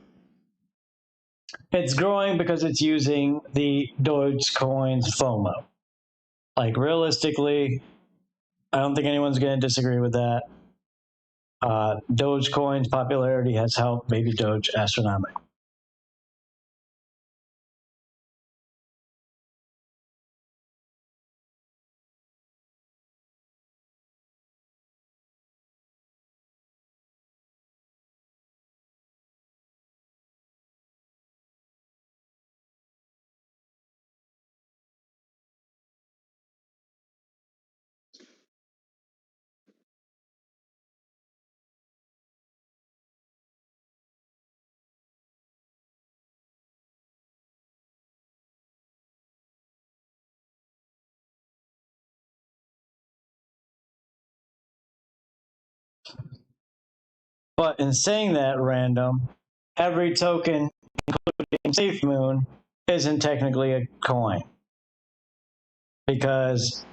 It's growing because it's using the Dogecoin's FOMO. Like, realistically, I don't think anyone's going to disagree with that. Dogecoin's popularity has helped Babydoge astronomically. But in saying that, random, every token, including SafeMoon, isn't technically a coin. Because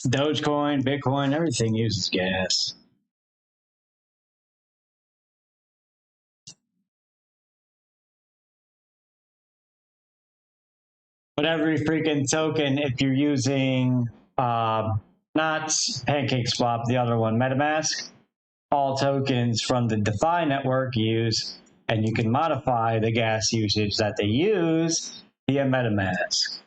Dogecoin, Bitcoin, everything uses gas. But every freaking token, if you're using not PancakeSwap, the other one, MetaMask, all tokens from the DeFi network use, and you can modify the gas usage that they use via MetaMask.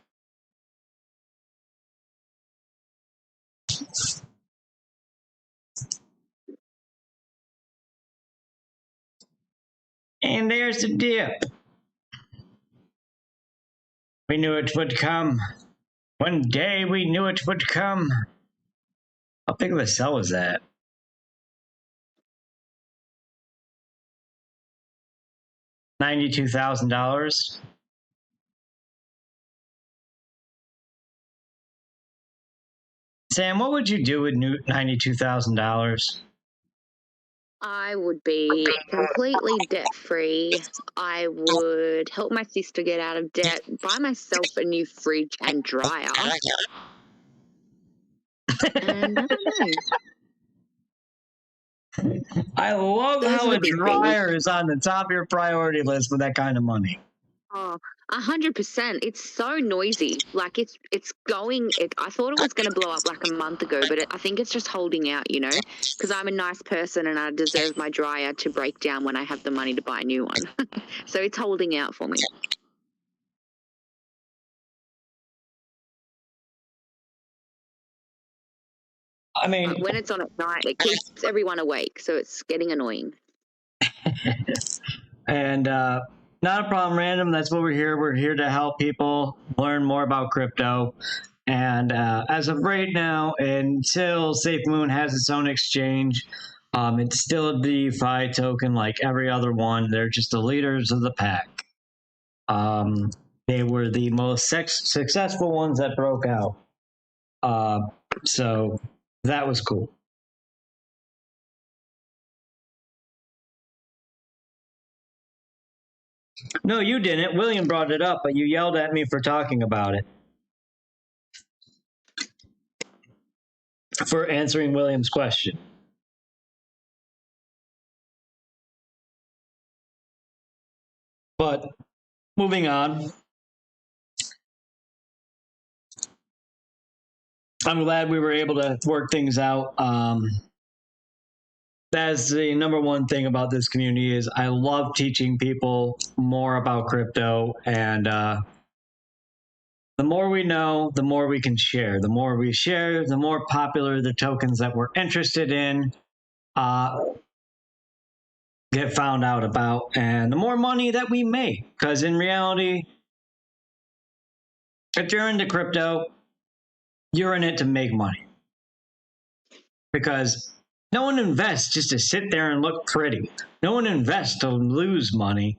And there's the dip. We knew it would come. One day we knew it would come. How big of a sell was that? $92,000. Sam, what would you do with $92,000? I would be completely debt free. I would help my sister get out of debt, buy myself a new fridge and dryer. And I don't know. I love Those how are a the big dryer is on the top of your priority list with that kind of money. Oh, 100%. It's so noisy. Like it's going. I thought it was going to blow up like a month ago, but I think it's just holding out. You know, because I'm a nice person and I deserve my dryer to break down when I have the money to buy a new one. So it's holding out for me. I mean, When it's on at night, it keeps everyone awake, so it's getting annoying. and not a problem, Random. That's what we're here. We're here to help people learn more about crypto. And as of right now, until SafeMoon has its own exchange, it's still a DeFi token like every other one. They're just the leaders of the pack. They were the most successful ones that broke out. So that was cool. No, you didn't. William brought it up, but you yelled at me for talking about it. For answering William's question. But moving on. I'm glad we were able to work things out. That's the number one thing about this community is I love teaching people more about crypto, and the more we know, the more we can share. The more we share, the more popular the tokens that we're interested in get found out about, and the more money that we make. Because in reality, if you're into crypto, you're in it to make money. Because no one invests just to sit there and look pretty. No one invests to lose money.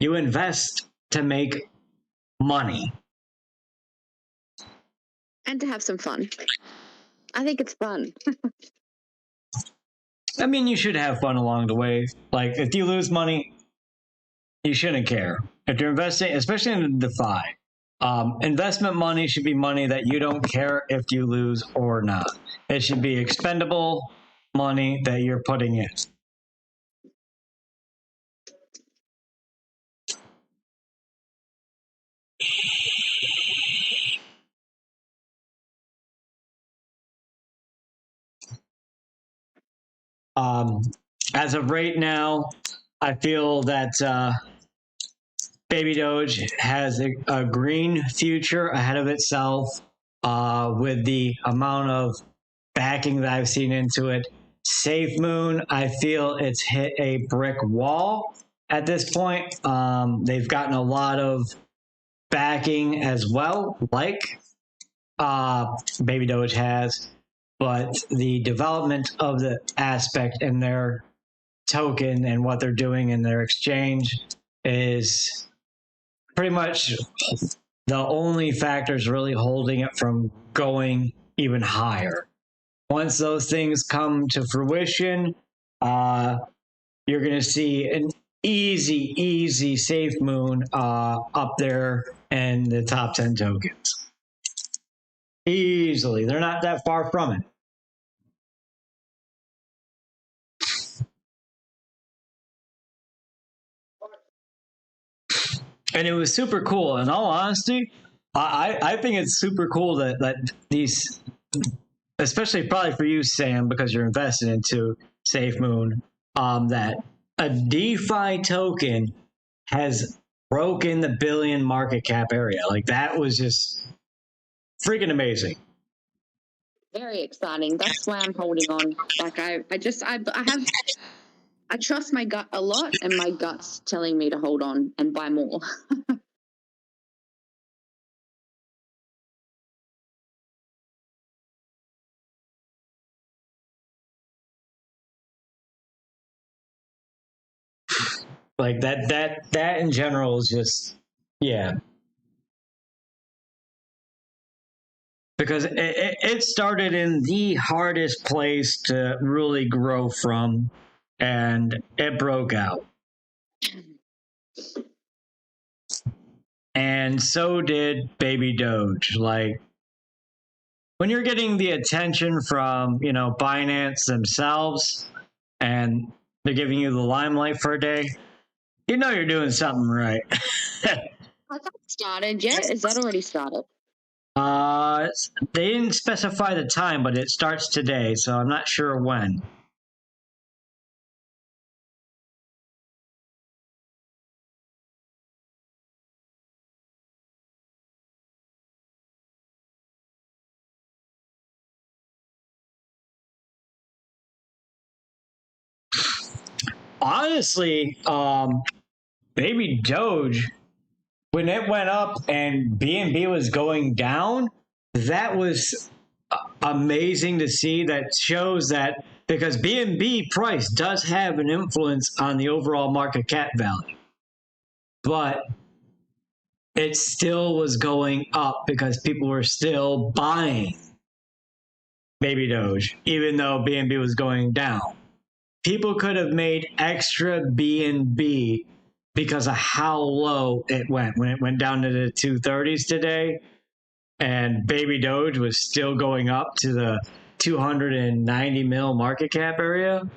You invest to make money. And to have some fun. I think it's fun. I mean, you should have fun along the way. Like, if you lose money, you shouldn't care. If you're investing, especially in DeFi, investment money should be money that you don't care if you lose or not. It should be expendable money that you're putting in. As of right now, I feel that Babydoge has a green future ahead of itself with the amount of backing that I've seen into it. SafeMoon, I feel it's hit a brick wall at this point. They've gotten a lot of backing as well, like Babydoge has, but the development of the aspect in their token and what they're doing in their exchange is pretty much the only factors really holding it from going even higher. Once those things come to fruition, you're going to see an easy SafeMoon up there in the top 10 tokens. Easily. They're not that far from it. And it was super cool. In all honesty, I think it's super cool that these, especially probably for you, Sam, because you're invested into SafeMoon, that a DeFi token has broken the billion market cap area. Like, that was just freaking amazing. Very exciting. That's why I'm holding on. Like I trust my gut a lot, and my gut's telling me to hold on and buy more. Like that in general is just, yeah. Because it started in the hardest place to really grow from, and it broke out. And so did Babydoge. Like, when you're getting the attention from, Binance themselves, and they're giving you the limelight for a day, You know you're doing something right. Has that started yet? Is that already started? They didn't specify the time, but it starts today, so I'm not sure when. Honestly, Baby Doge, when it went up and B&B was going down, that was amazing to see. That shows that because B&B price does have an influence on the overall market cap value, but it still was going up because people were still buying Baby Doge, even though B&B was going down. People could have made extra B&B because of how low it went. When it went down to the 230s today, and Baby Doge was still going up to the 290 mil market cap area.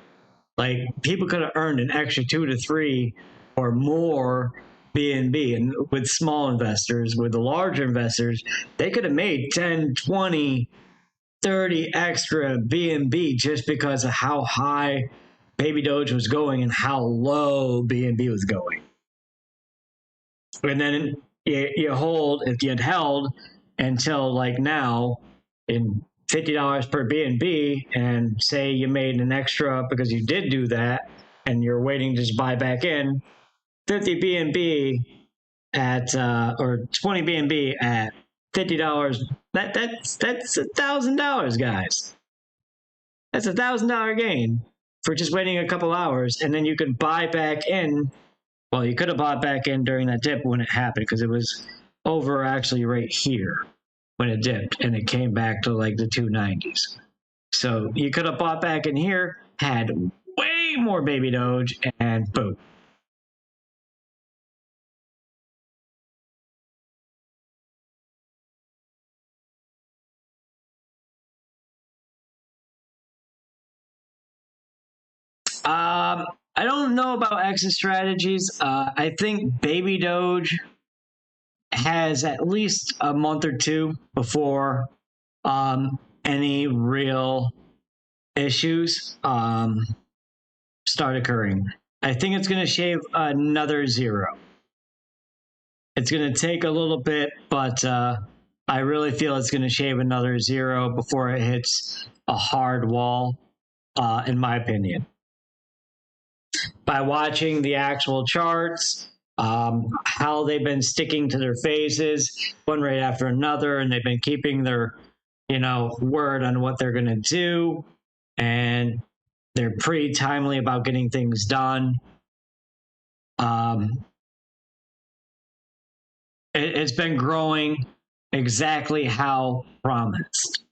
Like, people could have earned an extra 2 to 3 or more B&B. And with small investors, with the larger investors, they could have made 10, 20, 30 extra B&B just because of how high Baby Doge was going and how low B&B was going. And then you hold, if you had held until like now in $50 per B&B, and say you made an extra because you did do that and you're waiting to just buy back in, 50 B&B at or 20 B&B at $50, that's $1,000, guys. That's $1,000 gain for just waiting a couple hours, and then you could buy back in. Well, you could have bought back in during that dip when it happened, because it was over actually right here when it dipped, and it came back to like the 290s. So you could have bought back in here, had way more Baby Doge, and boom. I don't know about exit strategies. I think Baby Doge has at least a month or two before any real issues start occurring. I think it's going to shave another zero. It's going to take a little bit, but I really feel it's going to shave another zero before it hits a hard wall, in my opinion. By watching the actual charts, how they've been sticking to their phases one right after another, and they've been keeping their, word on what they're going to do, and they're pretty timely about getting things done. It's been growing exactly how promised.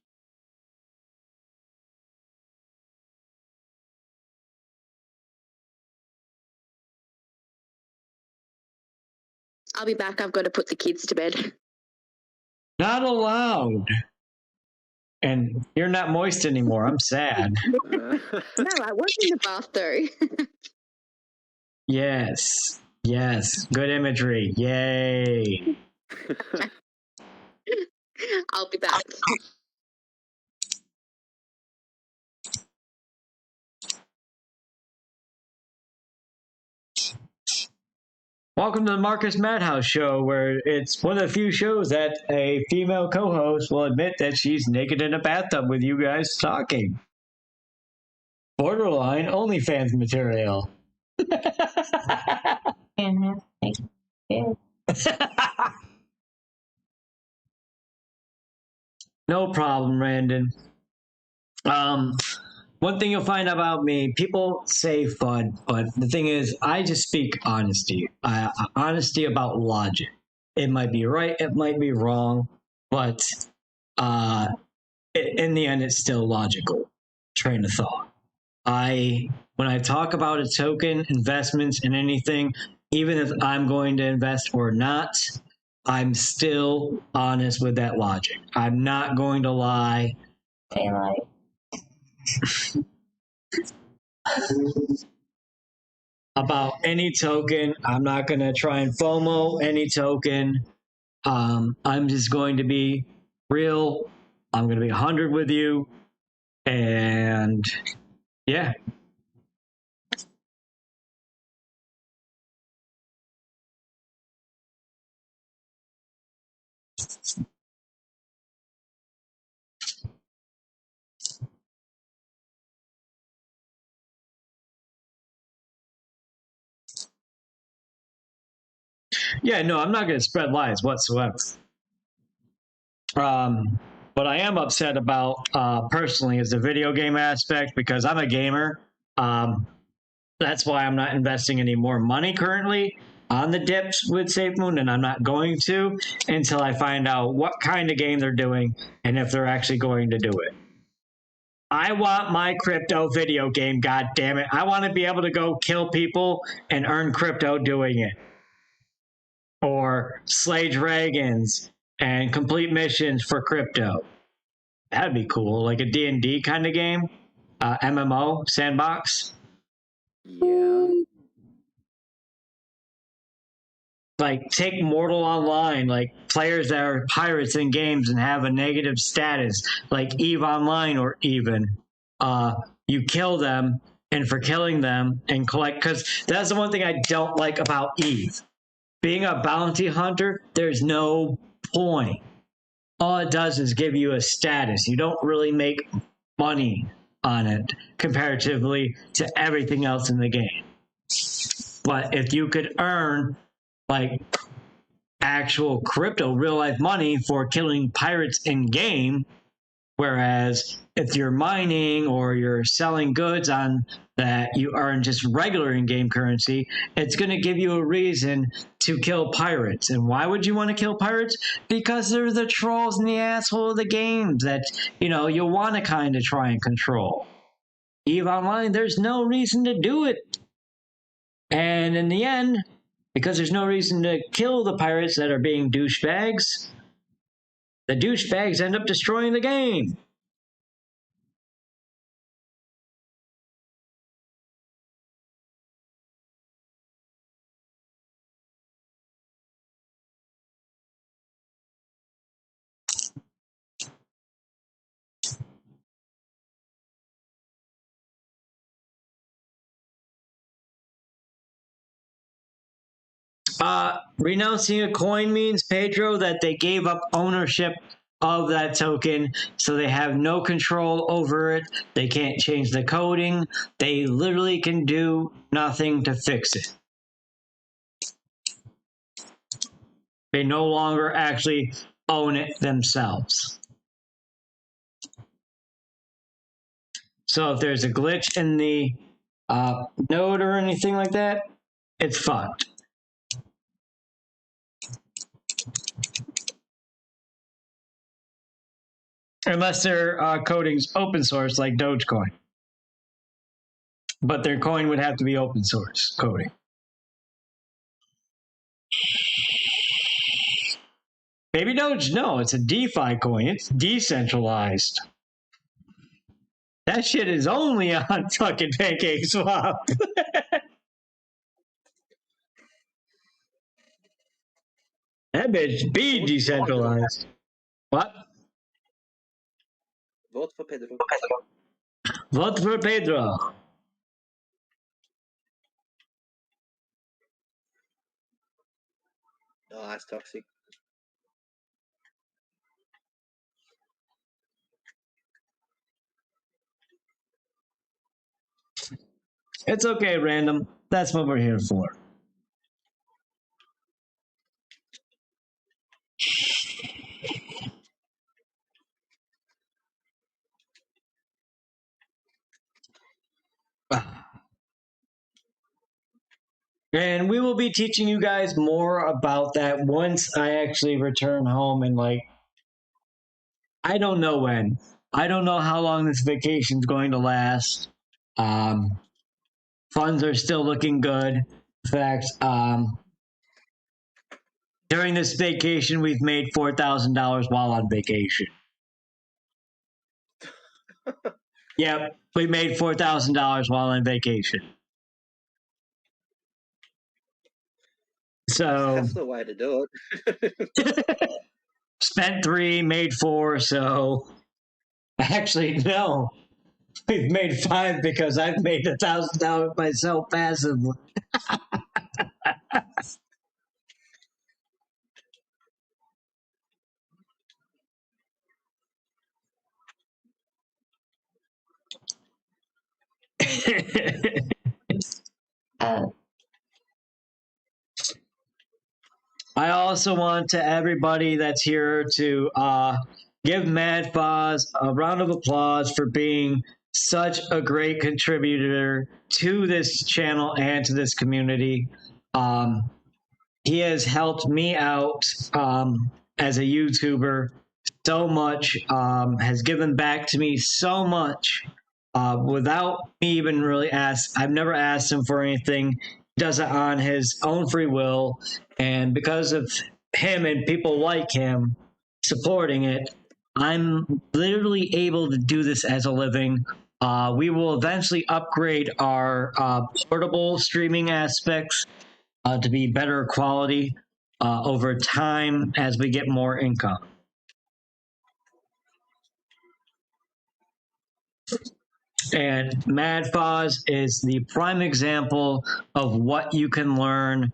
I'll be back. I've got to put the kids to bed. Not allowed. And you're not moist anymore. I'm sad. No, I was in the bath though. Yes. Good imagery. Yay. I'll be back. Welcome to the Marcus Madhouse Show, where it's one of the few shows that a female co-host will admit that she's naked in a bathtub with you guys talking. Borderline OnlyFans material. No problem, Brandon. One thing you'll find about me, people say FUD, but the thing is, I just speak honesty. Honesty about logic. It might be right, it might be wrong, but in the end, it's still logical train of thought. When I talk about a token, investments, in anything, even if I'm going to invest or not, I'm still honest with that logic. I'm not going to lie. about any token. I'm not going to try and FOMO any token. I'm just going to be real. I'm going to be 100 with you. And yeah. Yeah, no, I'm not going to spread lies whatsoever. What I am upset about personally is the video game aspect, because I'm a gamer. That's why I'm not investing any more money currently on the dips with SafeMoon, and I'm not going to until I find out what kind of game they're doing and if they're actually going to do it. I want my crypto video game, god damn it. I want to be able to go kill people and earn crypto doing it. Or slay dragons and complete missions for crypto. That'd be cool, like a D&D kind of game, MMO sandbox. Yeah. Like take Mortal Online, like players that are pirates in games and have a negative status, like EVE Online or even. You kill them, and for killing them and collect, because that's the one thing I don't like about EVE. Being a bounty hunter, there's no point. All it does is give you a status. You don't really make money on it comparatively to everything else in the game. But if you could earn like actual crypto, real life money for killing pirates in game, whereas if you're mining or you're selling goods on that you earn just regular in-game currency, it's going to give you a reason to kill pirates. And why would you want to kill pirates? Because they're the trolls and the asshole of the games that, you know, you want to kind of try and control. EVE Online, there's no reason to do it. And in the end, because there's no reason to kill the pirates that are being douchebags, the douchebags end up destroying the game. Renouncing a coin means, Pedro, that they gave up ownership of that token, so they have no control over it. They can't change the coding. They literally can do nothing to fix it. They no longer actually own it themselves. So if there's a glitch in the node or anything like that, it's fucked. Unless their coding's open source like Dogecoin. But their coin would have to be open source coding. Babydoge, no, it's a DeFi coin. It's decentralized. That shit is only on fucking PancakeSwap. That bitch be decentralized. What? Vote for Pedro. Vote for Pedro. Oh, that's toxic. It's okay, random. That's what we're here for. And we will be teaching you guys more about that once I actually return home, and like, I don't know when. I don't know how long this vacation's going to last. Funds are still looking good. In fact, during this vacation, we've made $4,000 while on vacation. Yep, we made $4,000 while on vacation. So That's the way to do it. spent 3, made 4. So actually, no, we've made 5 because I've made $1,000 myself passively. I also want to everybody that's here to give Mad Foz a round of applause for being such a great contributor to this channel and to this community. He has helped me out as a YouTuber so much, has given back to me so much without me even really I've never asked him for anything. He does it on his own free will. And because of him and people like him supporting it, I'm literally able to do this as a living. We will eventually upgrade our portable streaming aspects to be better quality over time as we get more income. And Mad Foz is the prime example of what you can learn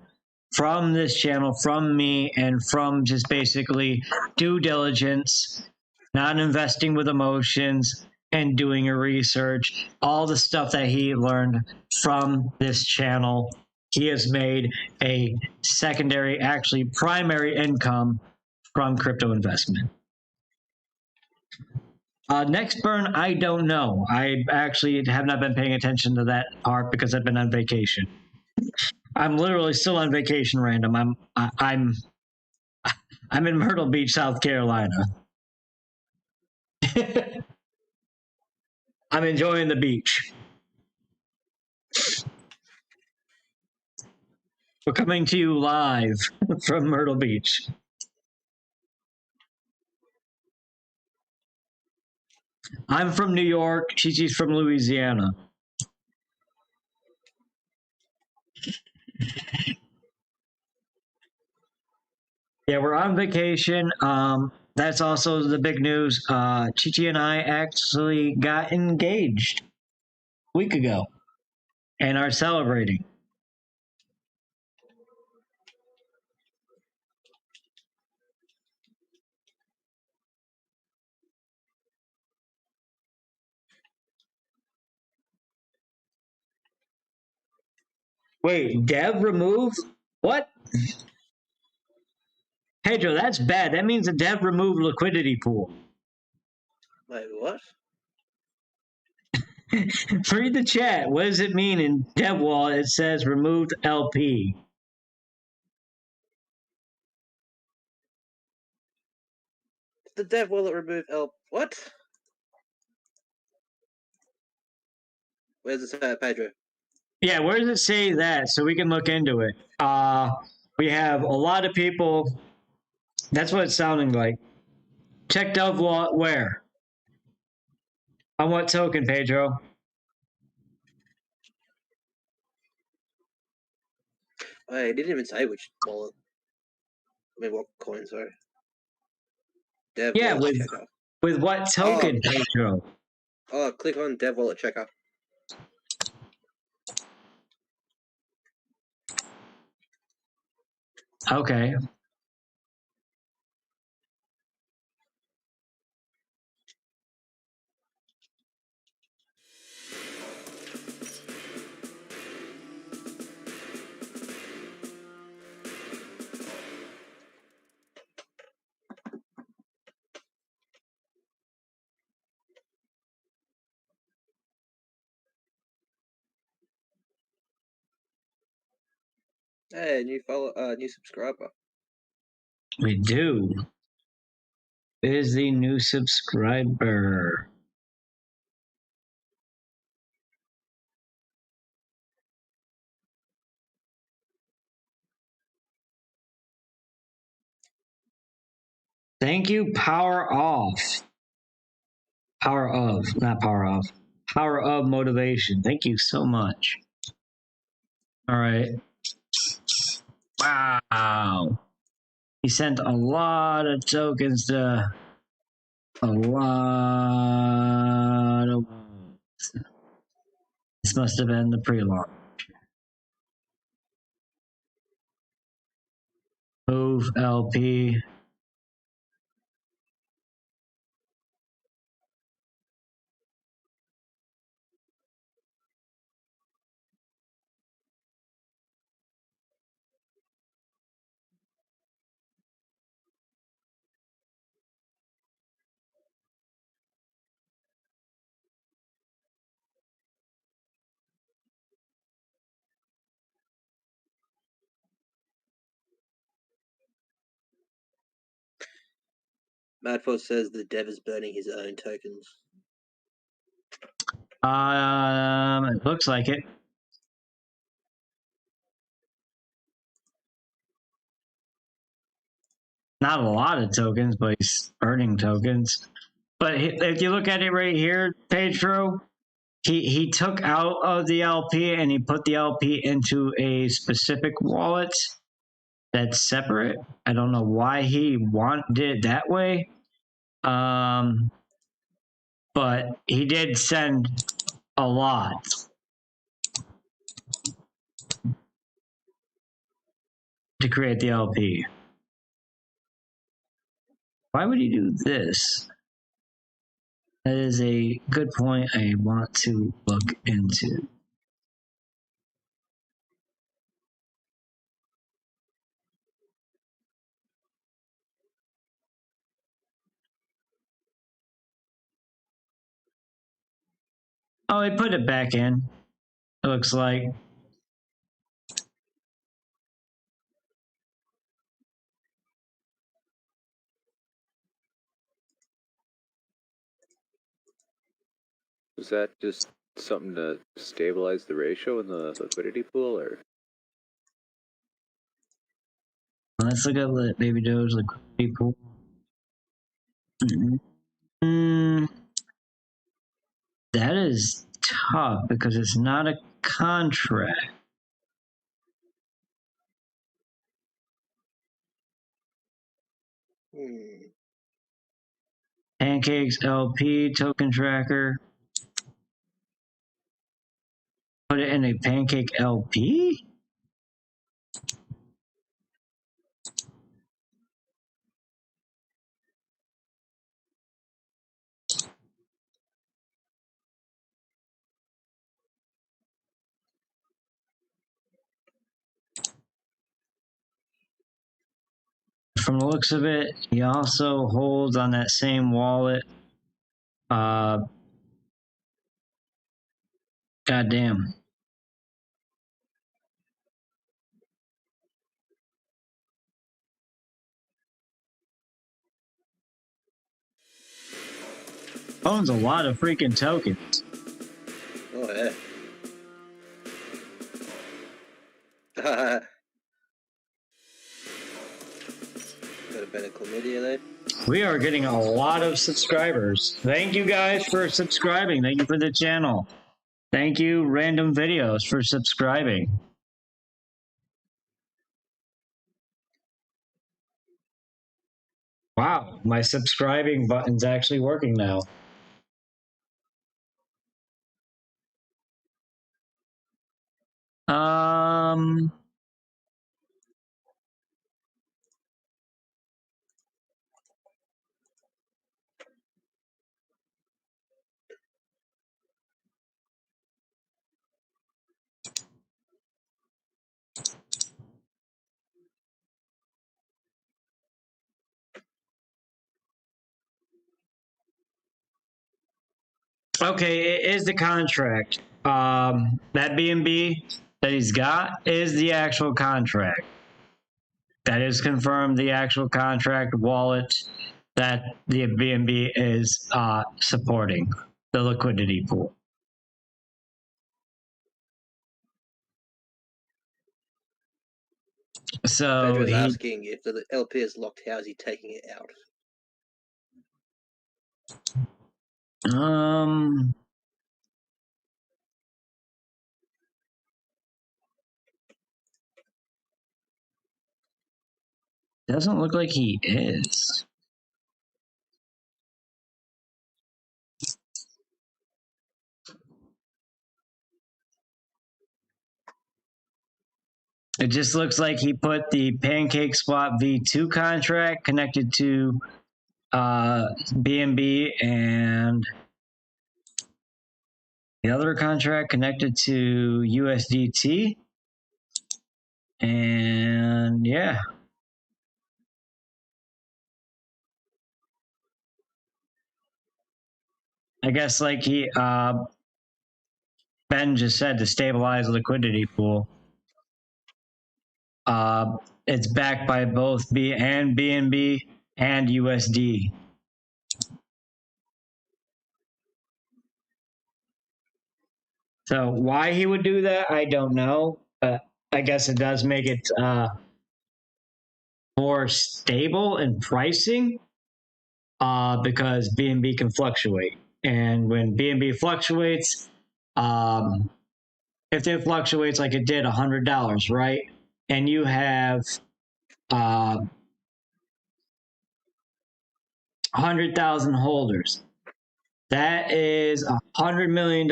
from this channel, from me, and from just basically due diligence, not investing with emotions, and doing your research. All the stuff that he learned from this channel, he has made a secondary, actually primary income from crypto investment. Next burn, I don't know. I actually have not been paying attention to that part because I've been on vacation. I'm literally still on vacation, random. I'm in Myrtle Beach, South Carolina. I'm enjoying the beach. We're coming to you live from Myrtle Beach. I'm from New York. Chichi's from Louisiana. Yeah, we're on vacation. That's also the big news. Chichi and I actually got engaged a week ago and are celebrating. Wait, Dev removed? What? Pedro, that's bad. That means the Dev removed liquidity pool. Wait, what? Read the chat. What does it mean in Dev Wallet? It says removed LP. The dev wallet remove what? Where's it say, Pedro? Yeah, where does it say that so we can look into it? We have a lot of people. That's what it's sounding like. Check Dev Wallet where? On what token, Pedro? Oh, it didn't even say which wallet. I mean, what coin, sorry. Dev Yeah, wallet checker. with what token, Pedro? Oh, click on dev wallet checker. Okay. Hey, new subscriber. We do. Is the new subscriber. Thank you, Power Off. Power of, not Power Off. Power of Motivation. Thank you so much. All right. Wow. He sent a lot of tokens to a lot of. This must have been the pre-launch. Move LP. Madforce says the dev is burning his own tokens. It looks like it. Not a lot of tokens, but he's earning tokens. But if you look at it right here, Pedro, he took out of the LP and he put the LP into a specific wallet that's separate. I don't know why he did it that way. But he did send a lot. To create the LP. Why would he do this? That is a good point I want to look into. Oh, he put it back in. It looks like. Was that just something to stabilize the ratio in the liquidity pool, or? Let's look at the Babydoge liquidity pool. That is tough because it's not a contract. Pancakes LP token tracker. Put it in a Pancake LP? From the looks of it, he also holds on that same wallet. Goddamn. Owns a lot of freaking tokens. Oh, yeah. Got a better chlamydia there. We are getting a lot of subscribers. Thank you guys for subscribing. Thank you for the channel. Thank you, Random Videos, for subscribing. Wow, my subscribing button's actually working now. Okay, it is the contract. That B&B that he's got is the actual contract. That is confirmed, the actual contract wallet that the B&B is supporting, the liquidity pool. So Pedro's asking if the LP is locked, how is he taking it out? Doesn't look like he is. It just looks like he put the Pancake Swap V2 contract connected to BNB and the other contract connected to USDT. And yeah. I guess like Ben just said, to stabilize liquidity pool. It's backed by both BNB and USD. So why he would do that, I don't know. But I guess it does make it more stable in pricing because BNB can fluctuate. And when BNB fluctuates, if it fluctuates like it did $100, right? And you have 100,000 holders. That is $100 million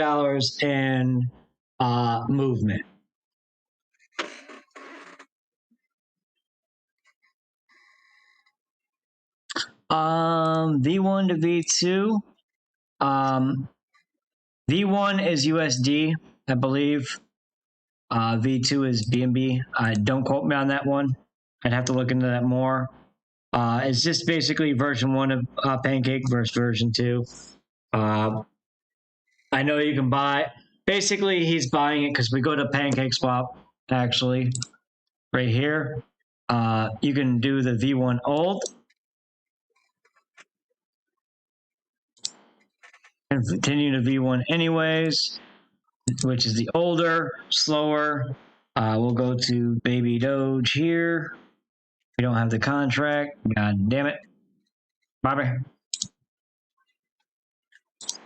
in movement. V1 to V2. V1 is USD, I believe. V2 is BNB. Don't quote me on that one. I'd have to look into that more. It's just basically version 1 of Pancake versus version 2. I know you can buy. Basically, he's buying it because we go to Pancake Swap, actually, right here. You can do the V1 old and continue to V1 anyways, which is the older, slower. We'll go to Babydoge here. We don't have the contract. God damn it. Bobby. Let's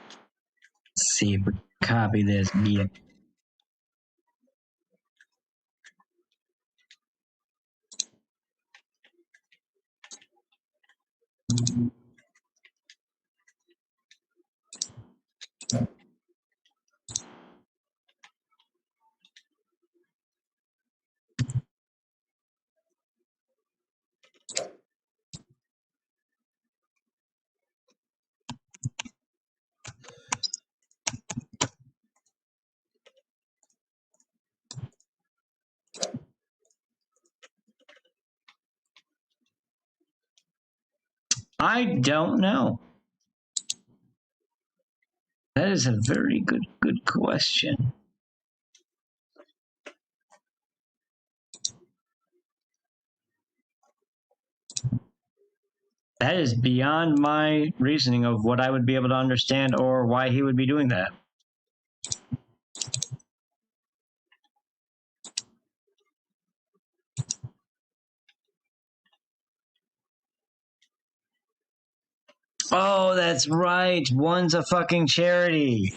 see if we can copy this. Yeah. I don't know. That is a very good question. That is beyond my reasoning of what I would be able to understand or why he would be doing that. Oh, that's right. One's a fucking charity.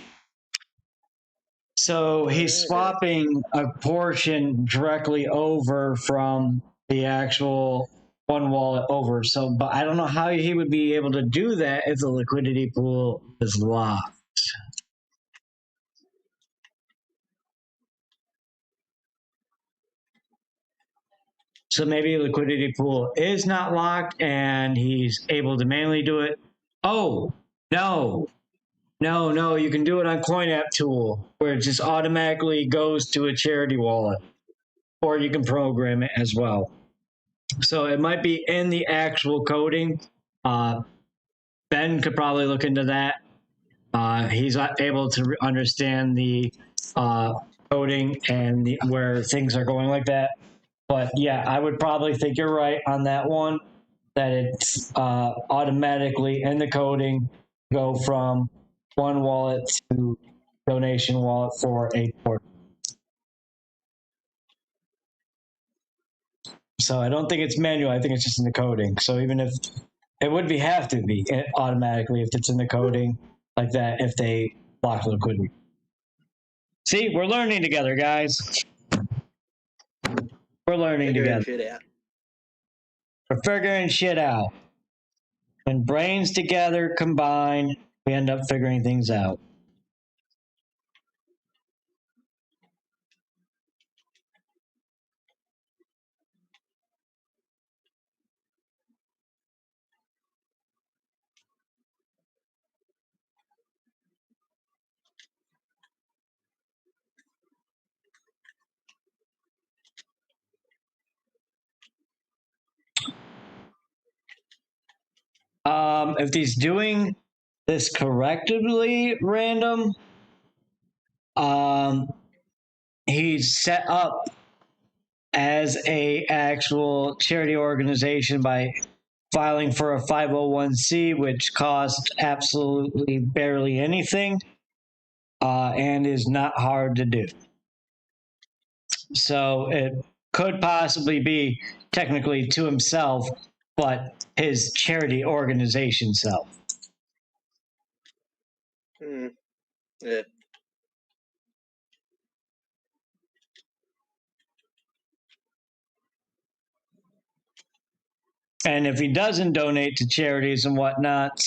So he's swapping a portion directly over from the actual one wallet over. So, but I don't know how he would be able to do that if the liquidity pool is locked. So maybe liquidity pool is not locked and he's able to manually do it. Oh, no, you can do it on CoinApp tool where it just automatically goes to a charity wallet, or you can program it as well. So it might be in the actual coding. Ben could probably look into that. He's able to understand the coding and where things are going like that. But yeah, I would probably think you're right on that one, that it's automatically in the coding go from one wallet to donation wallet for a port. So I don't think it's manual. I think it's just in the coding. So even if it would have to be automatically if it's in the coding like that, if they block liquidity. See, we're learning together, guys. We're learning together. We're figuring shit out. When brains together combine, we end up figuring things out. If he's doing this correctly, random, he's set up as a actual charity organization by filing for a 501c, which costs absolutely barely anything, and is not hard to do. So it could possibly be technically to himself, but his charity organization self. Yeah. And if he doesn't donate to charities and whatnot,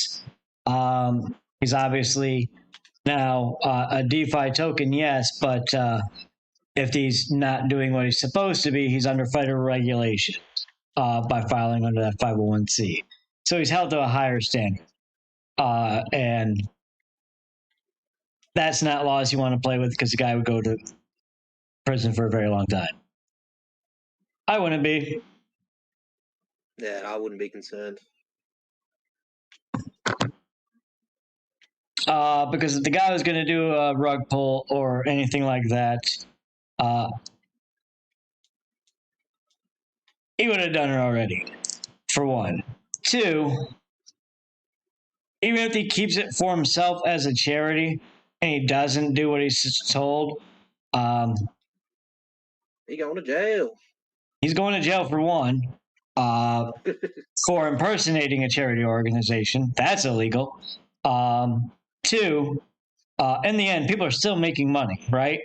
he's obviously now a DeFi token, yes, but if he's not doing what he's supposed to be, he's under federal regulation by filing under that 501c. So he's held to a higher standard. And that's not laws you want to play with because the guy would go to prison for a very long time. I wouldn't be. Yeah, I wouldn't be concerned. Because if the guy was going to do a rug pull or anything like that, he would have done it already, for one. Two, even if he keeps it for himself as a charity and he doesn't do what he's told, He going to jail. He's going to jail for one, for impersonating a charity organization. That's illegal. Two, in the end, people are still making money, right?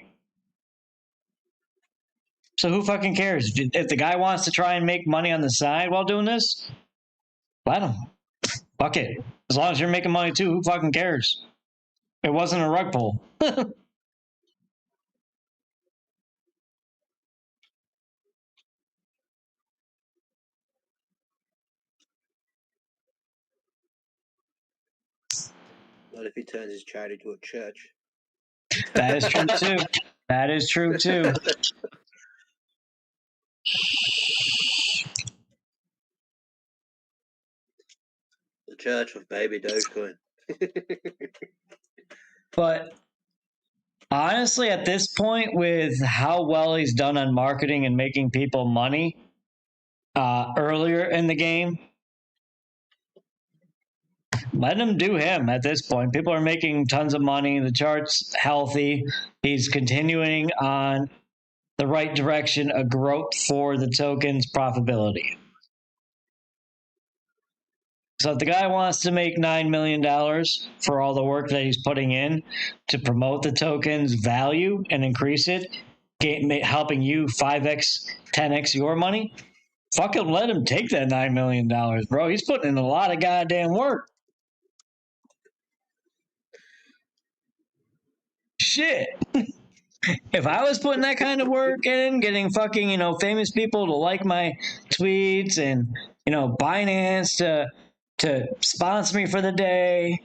So who fucking cares? If the guy wants to try and make money on the side while doing this, let him. Fuck it. As long as you're making money too, who fucking cares? It wasn't a rug pull. What if he turns his charity to a church? That is true too. That is true too. The church of Baby Dogecoin. But honestly, at this point, with how well he's done on marketing and making people money earlier in the game, let him do him at this point. People are making tons of money. The chart's healthy. He's continuing on the right direction of growth for the token's profitability. So if the guy wants to make $9 million for all the work that he's putting in to promote the token's value and increase it, helping you 5x, 10x your money, fucking let him take that $9 million, bro. He's putting in a lot of goddamn work. Shit. If I was putting that kind of work in, getting fucking, famous people to like my tweets and, Binance to sponsor me for the day,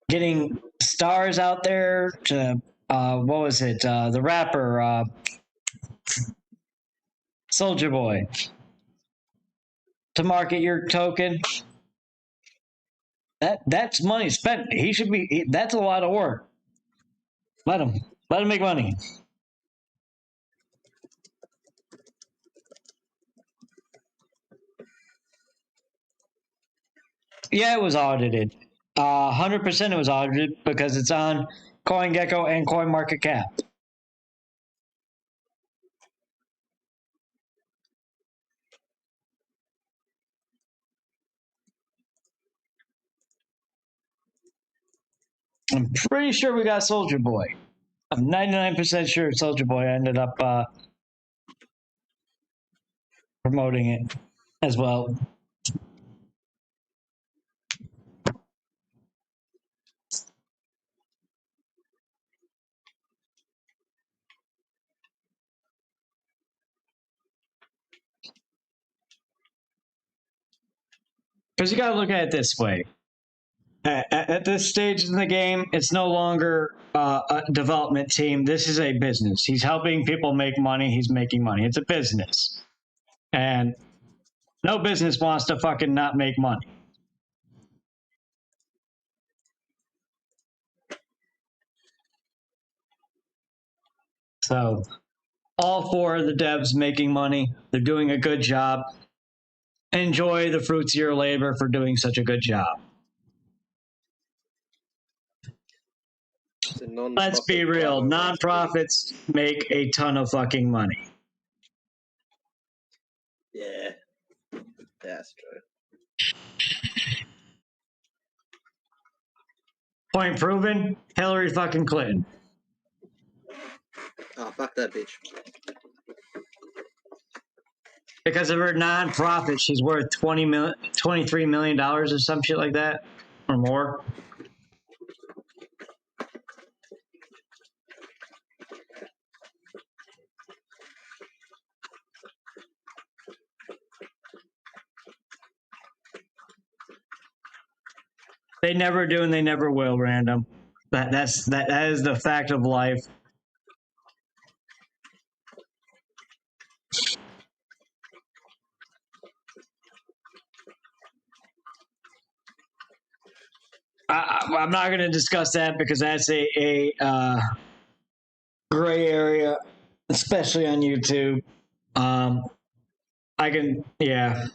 getting stars out there to, what was it? The rapper, Soldier Boy, to market your token. That's money spent. That's a lot of work. Let him make money. Yeah, it was audited. 100% it was audited because it's on CoinGecko and CoinMarketCap. I'm pretty sure we got Soldier Boy. I'm 99% sure Soldier Boy ended up promoting it as well. Because you got to look at it this way. At this stage in the game, it's no longer a development team. This is a business. He's helping people make money. He's making money. It's a business. And no business wants to fucking not make money. So, all four of the devs making money. They're doing a good job. Enjoy the fruits of your labor for doing such a good job. Let's be real. Nonprofits make a ton of fucking money. Yeah. That's true. Point proven. Hillary fucking Clinton. Oh, fuck that bitch. Because of her nonprofit, she's worth $23 million or some shit like that, or more. They never do, and they never will. Random. That is the fact of life. I'm not going to discuss that because that's a gray area, especially on YouTube. I can, yeah.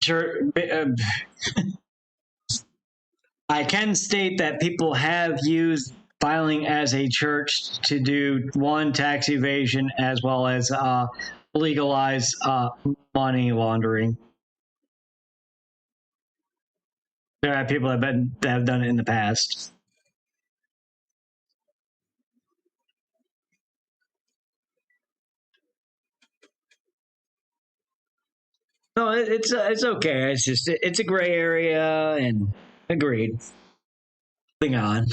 Sure. I can state that people have used filing as a church to do one, tax evasion, as well as legalize money laundering. There are people that have done it in the past. No, it's okay. It's just it's a gray area, and agreed. Moving on.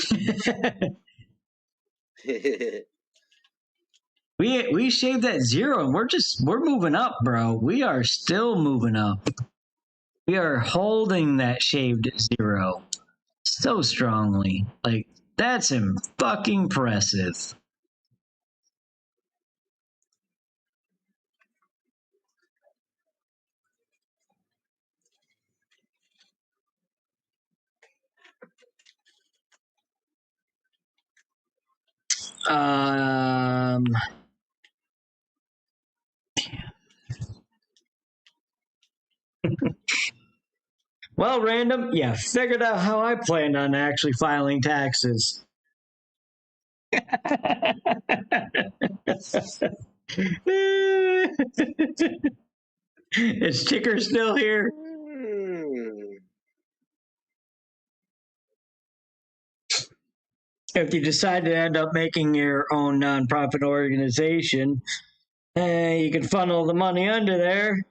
we shaved that zero, and we're moving up, bro. We are still moving up. We are holding that shaved zero so strongly. Like that's fucking impressive. Um. Well, random, yeah, figured out how I planned on actually filing taxes. Is Ticker still here? If you decide to end up making your own nonprofit organization, you can funnel the money under there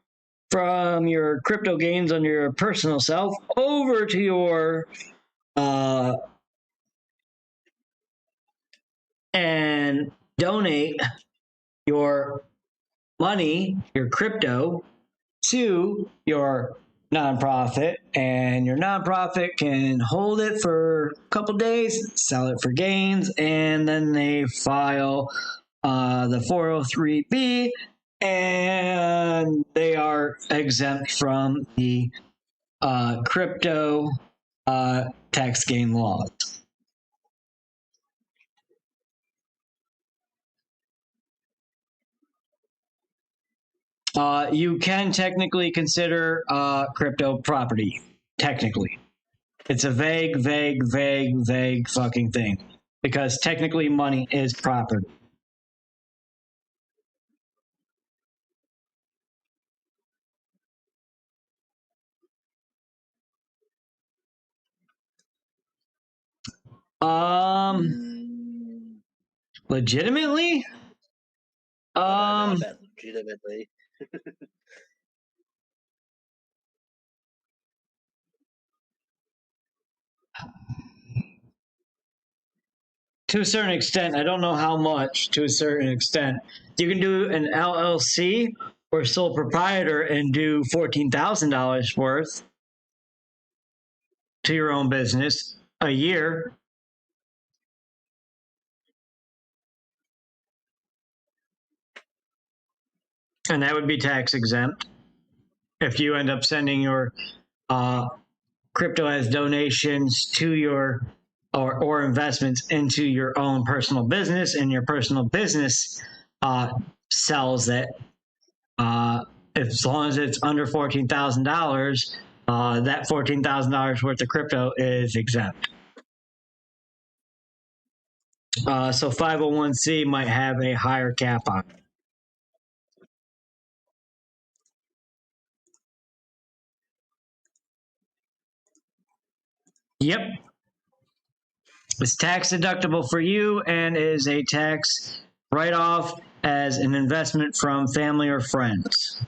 from your crypto gains on your personal self over to your and donate your money, your crypto, to your nonprofit, and your nonprofit can hold it for a couple days, sell it for gains, and then they file the 403B, and they are exempt from the crypto tax gain laws. You can technically consider crypto property. Technically, it's a vague fucking thing because technically money is property. Legitimately? I don't know about legitimately. To a certain extent, I don't know how much. To a certain extent, you can do an LLC or sole proprietor and do $14,000 worth to your own business a year. And that would be tax exempt if you end up sending your crypto as donations to your or investments into your own personal business, and your personal business sells it. As long as it's under $14,000, that $14,000 worth of crypto is exempt. So 501c might have a higher cap on it. Yep. It's tax deductible for you and is a tax write-off as an investment from family or friends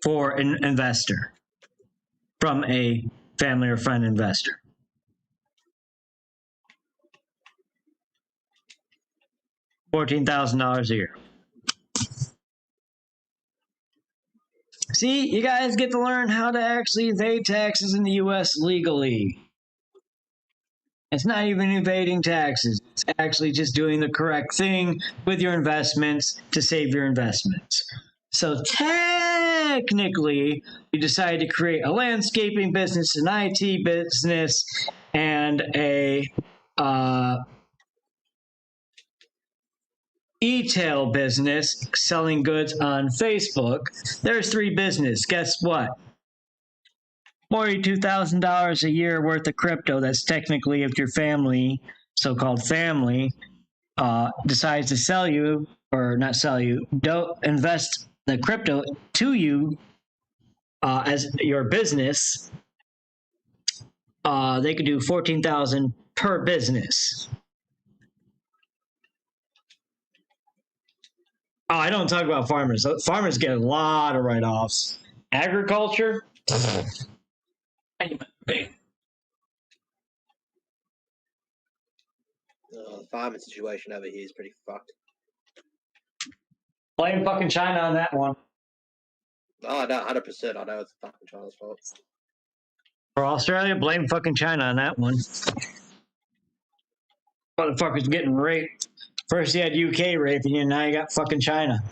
for an investor, from a family or friend investor. $14,000 a year. See, you guys get to learn how to actually evade taxes in the U.S. legally. It's not even evading taxes. It's actually just doing the correct thing with your investments to save your investments. So technically, you decided to create a landscaping business, an IT business, and a e-tail business selling goods on Facebook. There's 3 businesses. Guess what? $42,000 a year worth of crypto. That's technically if your family, so-called family, decides to sell you, or not sell you, don't invest the crypto to you as your business. They could do $14,000 per business. Oh, I don't talk about farmers. Farmers get a lot of write-offs. Agriculture. The farming situation over here is pretty fucked. Blame fucking China on that one. Oh, no, 100%. I know it's fucking China's fault. For Australia, blame fucking China on that one. Motherfuckers getting raped. First you had UK raping you, now you got fucking China.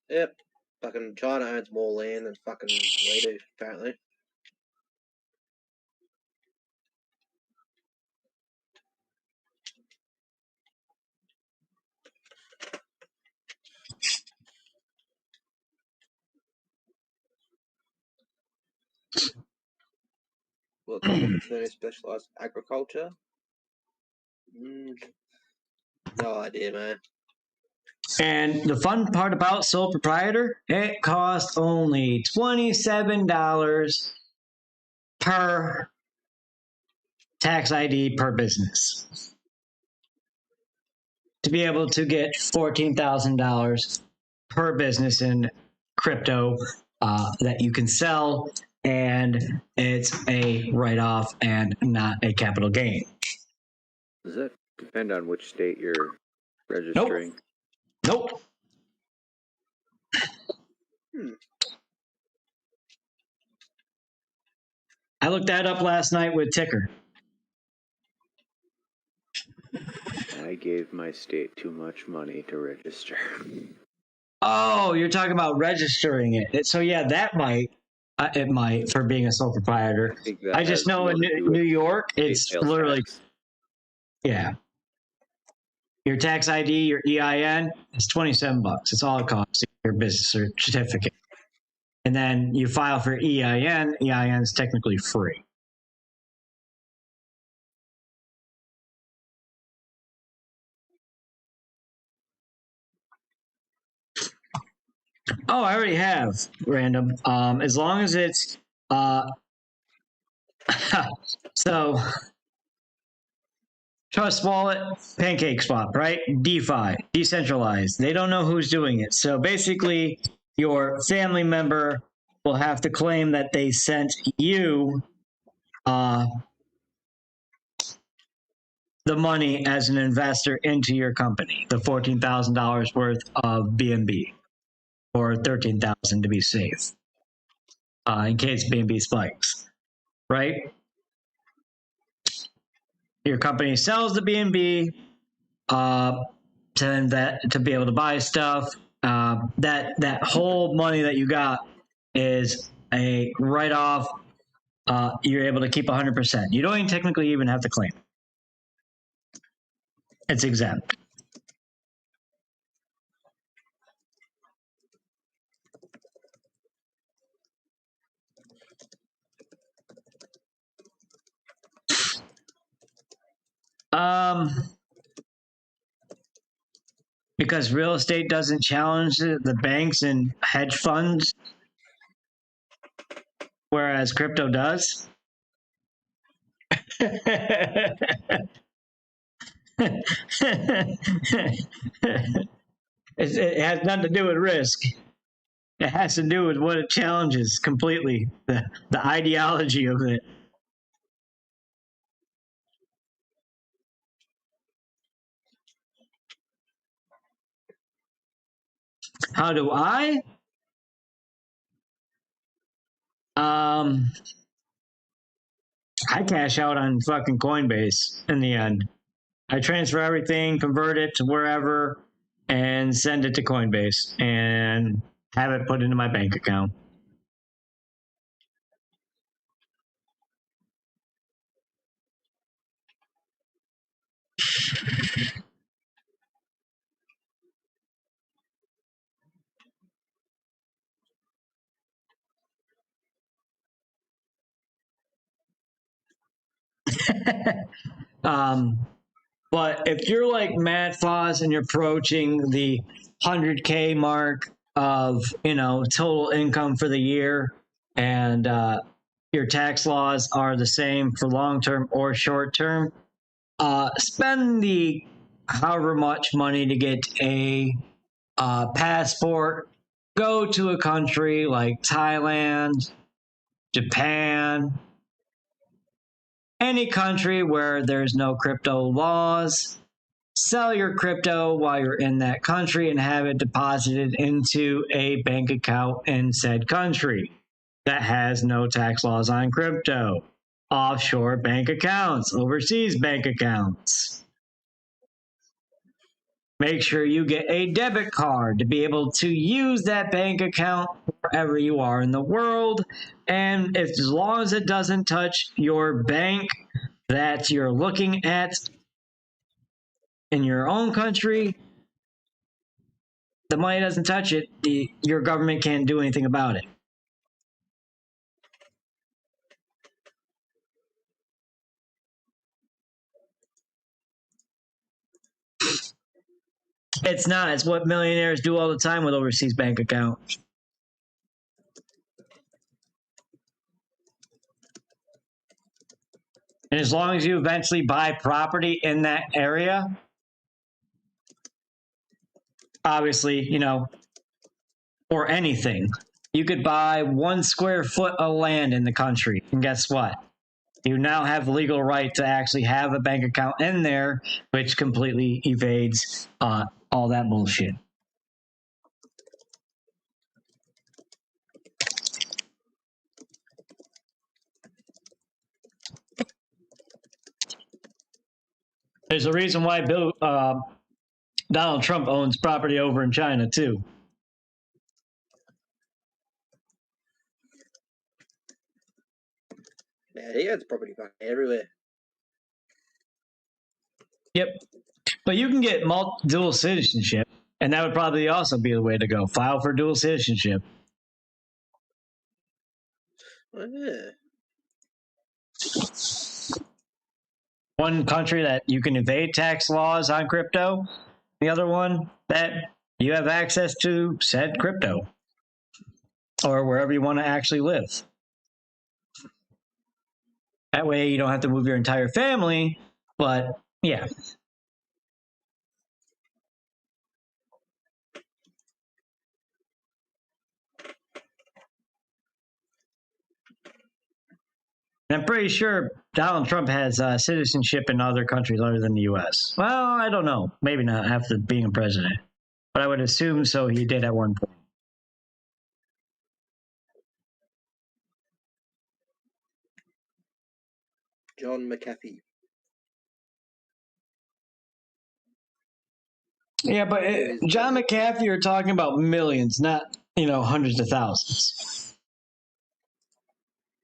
Yep. Fucking China owns more land than fucking we do, apparently. What type of opportunity specialized agriculture? No idea, man. And the fun part about sole proprietor, it costs only $27 per tax ID per business to be able to get $14,000 per business in crypto that you can sell, and it's a write-off and not a capital gain. Does that depend on which state you're registering? Nope. I looked that up last night with Ticker. I gave my state too much money to register. Oh, you're talking about registering it. So yeah, that might, it might, for being a sole proprietor. I just know in New York, it's literally, yeah. Your tax ID, your EIN, it's $27. It's all it costs, your business certificate. And then you file for EIN. EIN is technically free. Oh, I already have random. As long as it's so Trust wallet, pancake swap, right? DeFi, decentralized. They don't know who's doing it. So basically, your family member will have to claim that they sent you the money as an investor into your company, the $14,000 worth of BNB, or 13,000 to be safe, in case BNB spikes, right? Your company sells the BNB to be able to buy stuff. That whole money that you got is a write-off. You're able to keep 100%. You don't even technically even have to claim. It's exempt. Because real estate doesn't challenge the banks and hedge funds, whereas crypto does. It has nothing to do with risk. It has to do with what it challenges completely, the ideology of it. How do I? I cash out on fucking Coinbase in the end. I transfer everything, convert it to wherever, and send it to Coinbase and have it put into my bank account. But if you're like Matt Foss and you're approaching the 100K mark of, total income for the year, and your tax laws are the same for long term or short term, spend the however much money to get a passport. Go to a country like Thailand, Japan, any country where there's no crypto laws. Sell your crypto while you're in that country and have it deposited into a bank account in said country that has no tax laws on crypto. Offshore bank accounts, overseas bank accounts. Make sure you get a debit card to be able to use that bank account wherever you are in the world. And as long as it doesn't touch your bank that you're looking at in your own country, the money doesn't touch it, your government can't do anything about it. It's not. It's what millionaires do all the time with overseas bank accounts. And as long as you eventually buy property in that area, obviously, or anything, you could buy 1 square foot of land in the country. And guess what? You now have the legal right to actually have a bank account in there, which completely evades all that bullshit. There's a reason why Donald Trump owns property over in China, too. Yeah, he owns property back everywhere. Yep. But you can get dual citizenship, and that would probably also be the way to go. File for dual citizenship. Oh, yeah. One country that you can evade tax laws on crypto, the other one that you have access to said crypto, or wherever you want to actually live. That way you don't have to move your entire family, but, Yeah. And I'm pretty sure Donald Trump has citizenship in other countries other than the U.S. Well, I don't know. Maybe not after being a president. But I would assume so he did at one point. John McAfee. Yeah, but John McAfee, you're talking about millions, not, hundreds of thousands.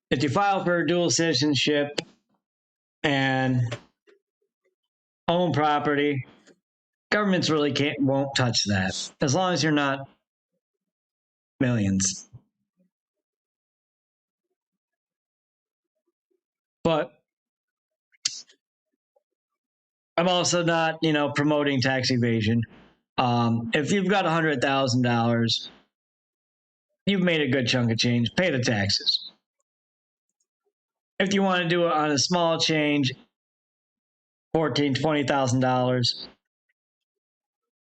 If you file for dual citizenship and own property, governments really won't touch that as long as you're not millions. But I'm also not, promoting tax evasion. If you've got $100,000, you've made a good chunk of change. Pay the taxes. If you want to do it on a small change, $14,000, $20,000,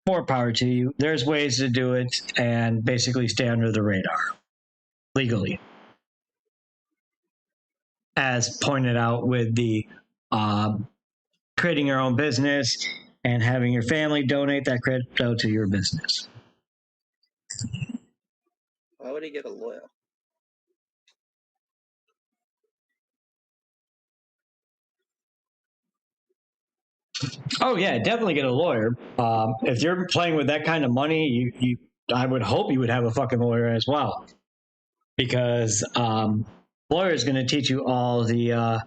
more power to you. There's ways to do it and basically stay under the radar legally, as pointed out with the creating your own business and having your family donate that crypto to your business. Why would he get a lawyer? Oh yeah, definitely get a lawyer. If you're playing with that kind of money, I would hope you would have a fucking lawyer as well, because lawyer is going to teach you all the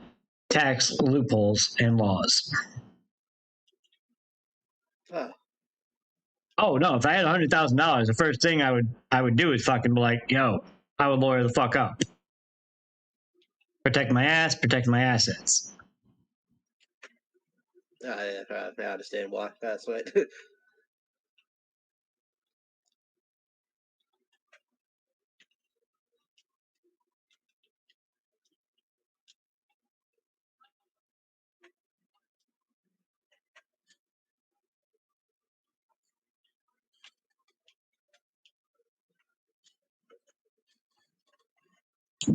tax loopholes and laws. Oh no! If I had $100,000, the first thing I would do is fucking be like, yo, I would lawyer the fuck up, protect my ass, protect my assets. Yeah, I understand why. That's right.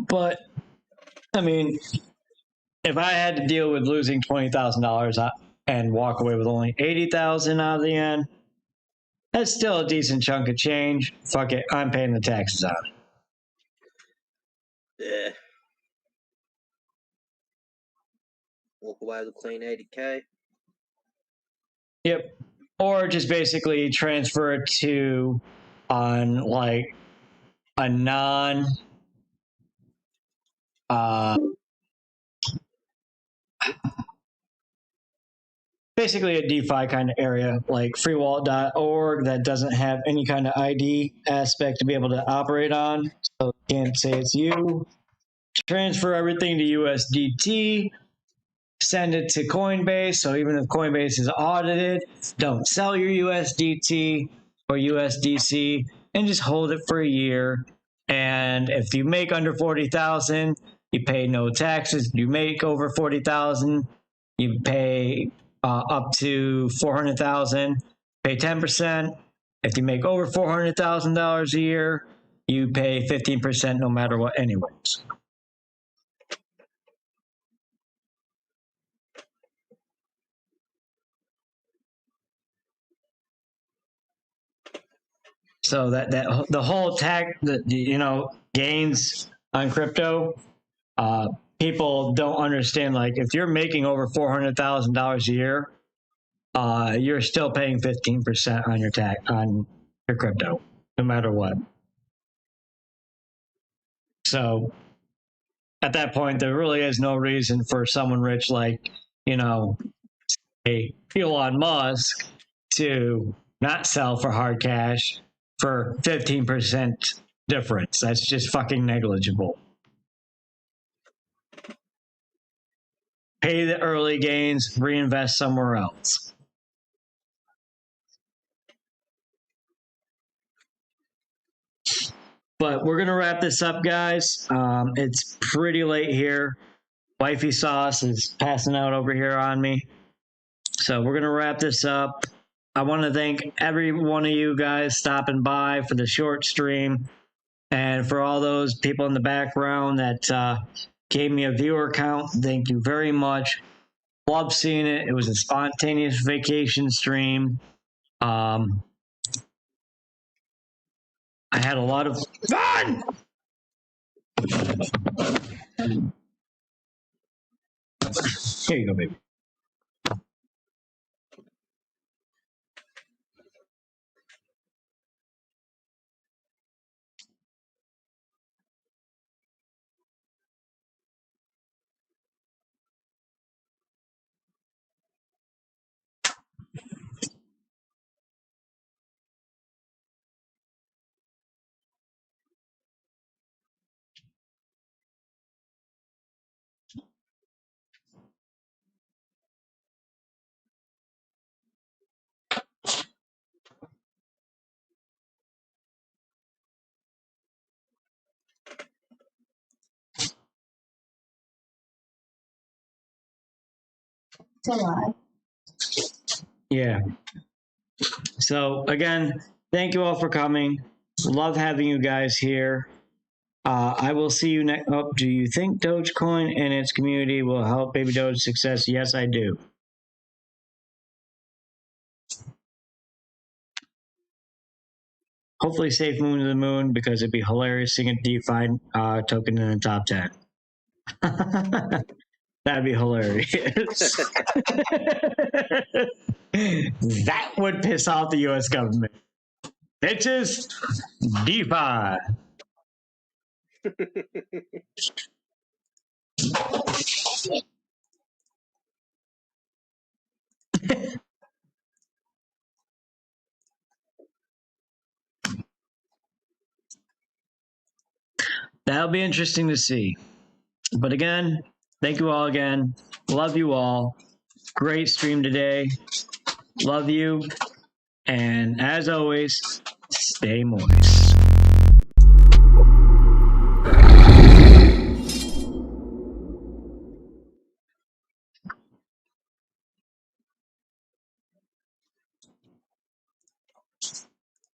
But I mean, if I had to deal with losing $20,000 and walk away with only $80,000 out of the end, that's still a decent chunk of change. Fuck it, I'm paying the taxes on it. Yeah. Walk away with a clean 80K. Yep. Or just basically transfer it to on like a non basically a DeFi kind of area, like freewallet.org, that doesn't have any kind of ID aspect to be able to operate on. So you can't say it's you. Transfer everything to USDT, send it to Coinbase. So even if Coinbase is audited, don't sell your USDT or USDC and just hold it for a year. And if you make under 40,000, you pay no taxes. If you make over 40,000, you pay up to 400,000, pay 10%. If you make over $400,000 a year, you pay 15% no matter what anyways. So that the whole gains on crypto, people don't understand. Like if you're making over $400,000 a year, you're still paying 15% on your crypto, no matter what. So at that point, there really is no reason for someone rich like Elon Musk to not sell for hard cash for 15% difference. That's just fucking negligible. Pay the early gains, reinvest somewhere else. But we're going to wrap this up, guys. It's pretty late here. Wifey Sauce is passing out over here on me. So we're going to wrap this up. I want to thank every one of you guys stopping by for the short stream, and for all those people in the background that gave me a viewer count. Thank you very much. Love seeing it. It was a spontaneous vacation stream. I had a lot of fun. Here you go, baby. Yeah. So again, thank you all for coming. Love having you guys here. I will see you next. Oh, do you think Dogecoin and its community will help Babydoge's success? Yes, I do. Hopefully, safe moon to the moon, because it'd be hilarious seeing a DeFi token in the top 10. That'd be hilarious. That would piss off the US government. Bitches, DeFi. That'll be interesting to see. But again, thank you all again. Love you all. Great stream today. Love you. And as always, stay moist.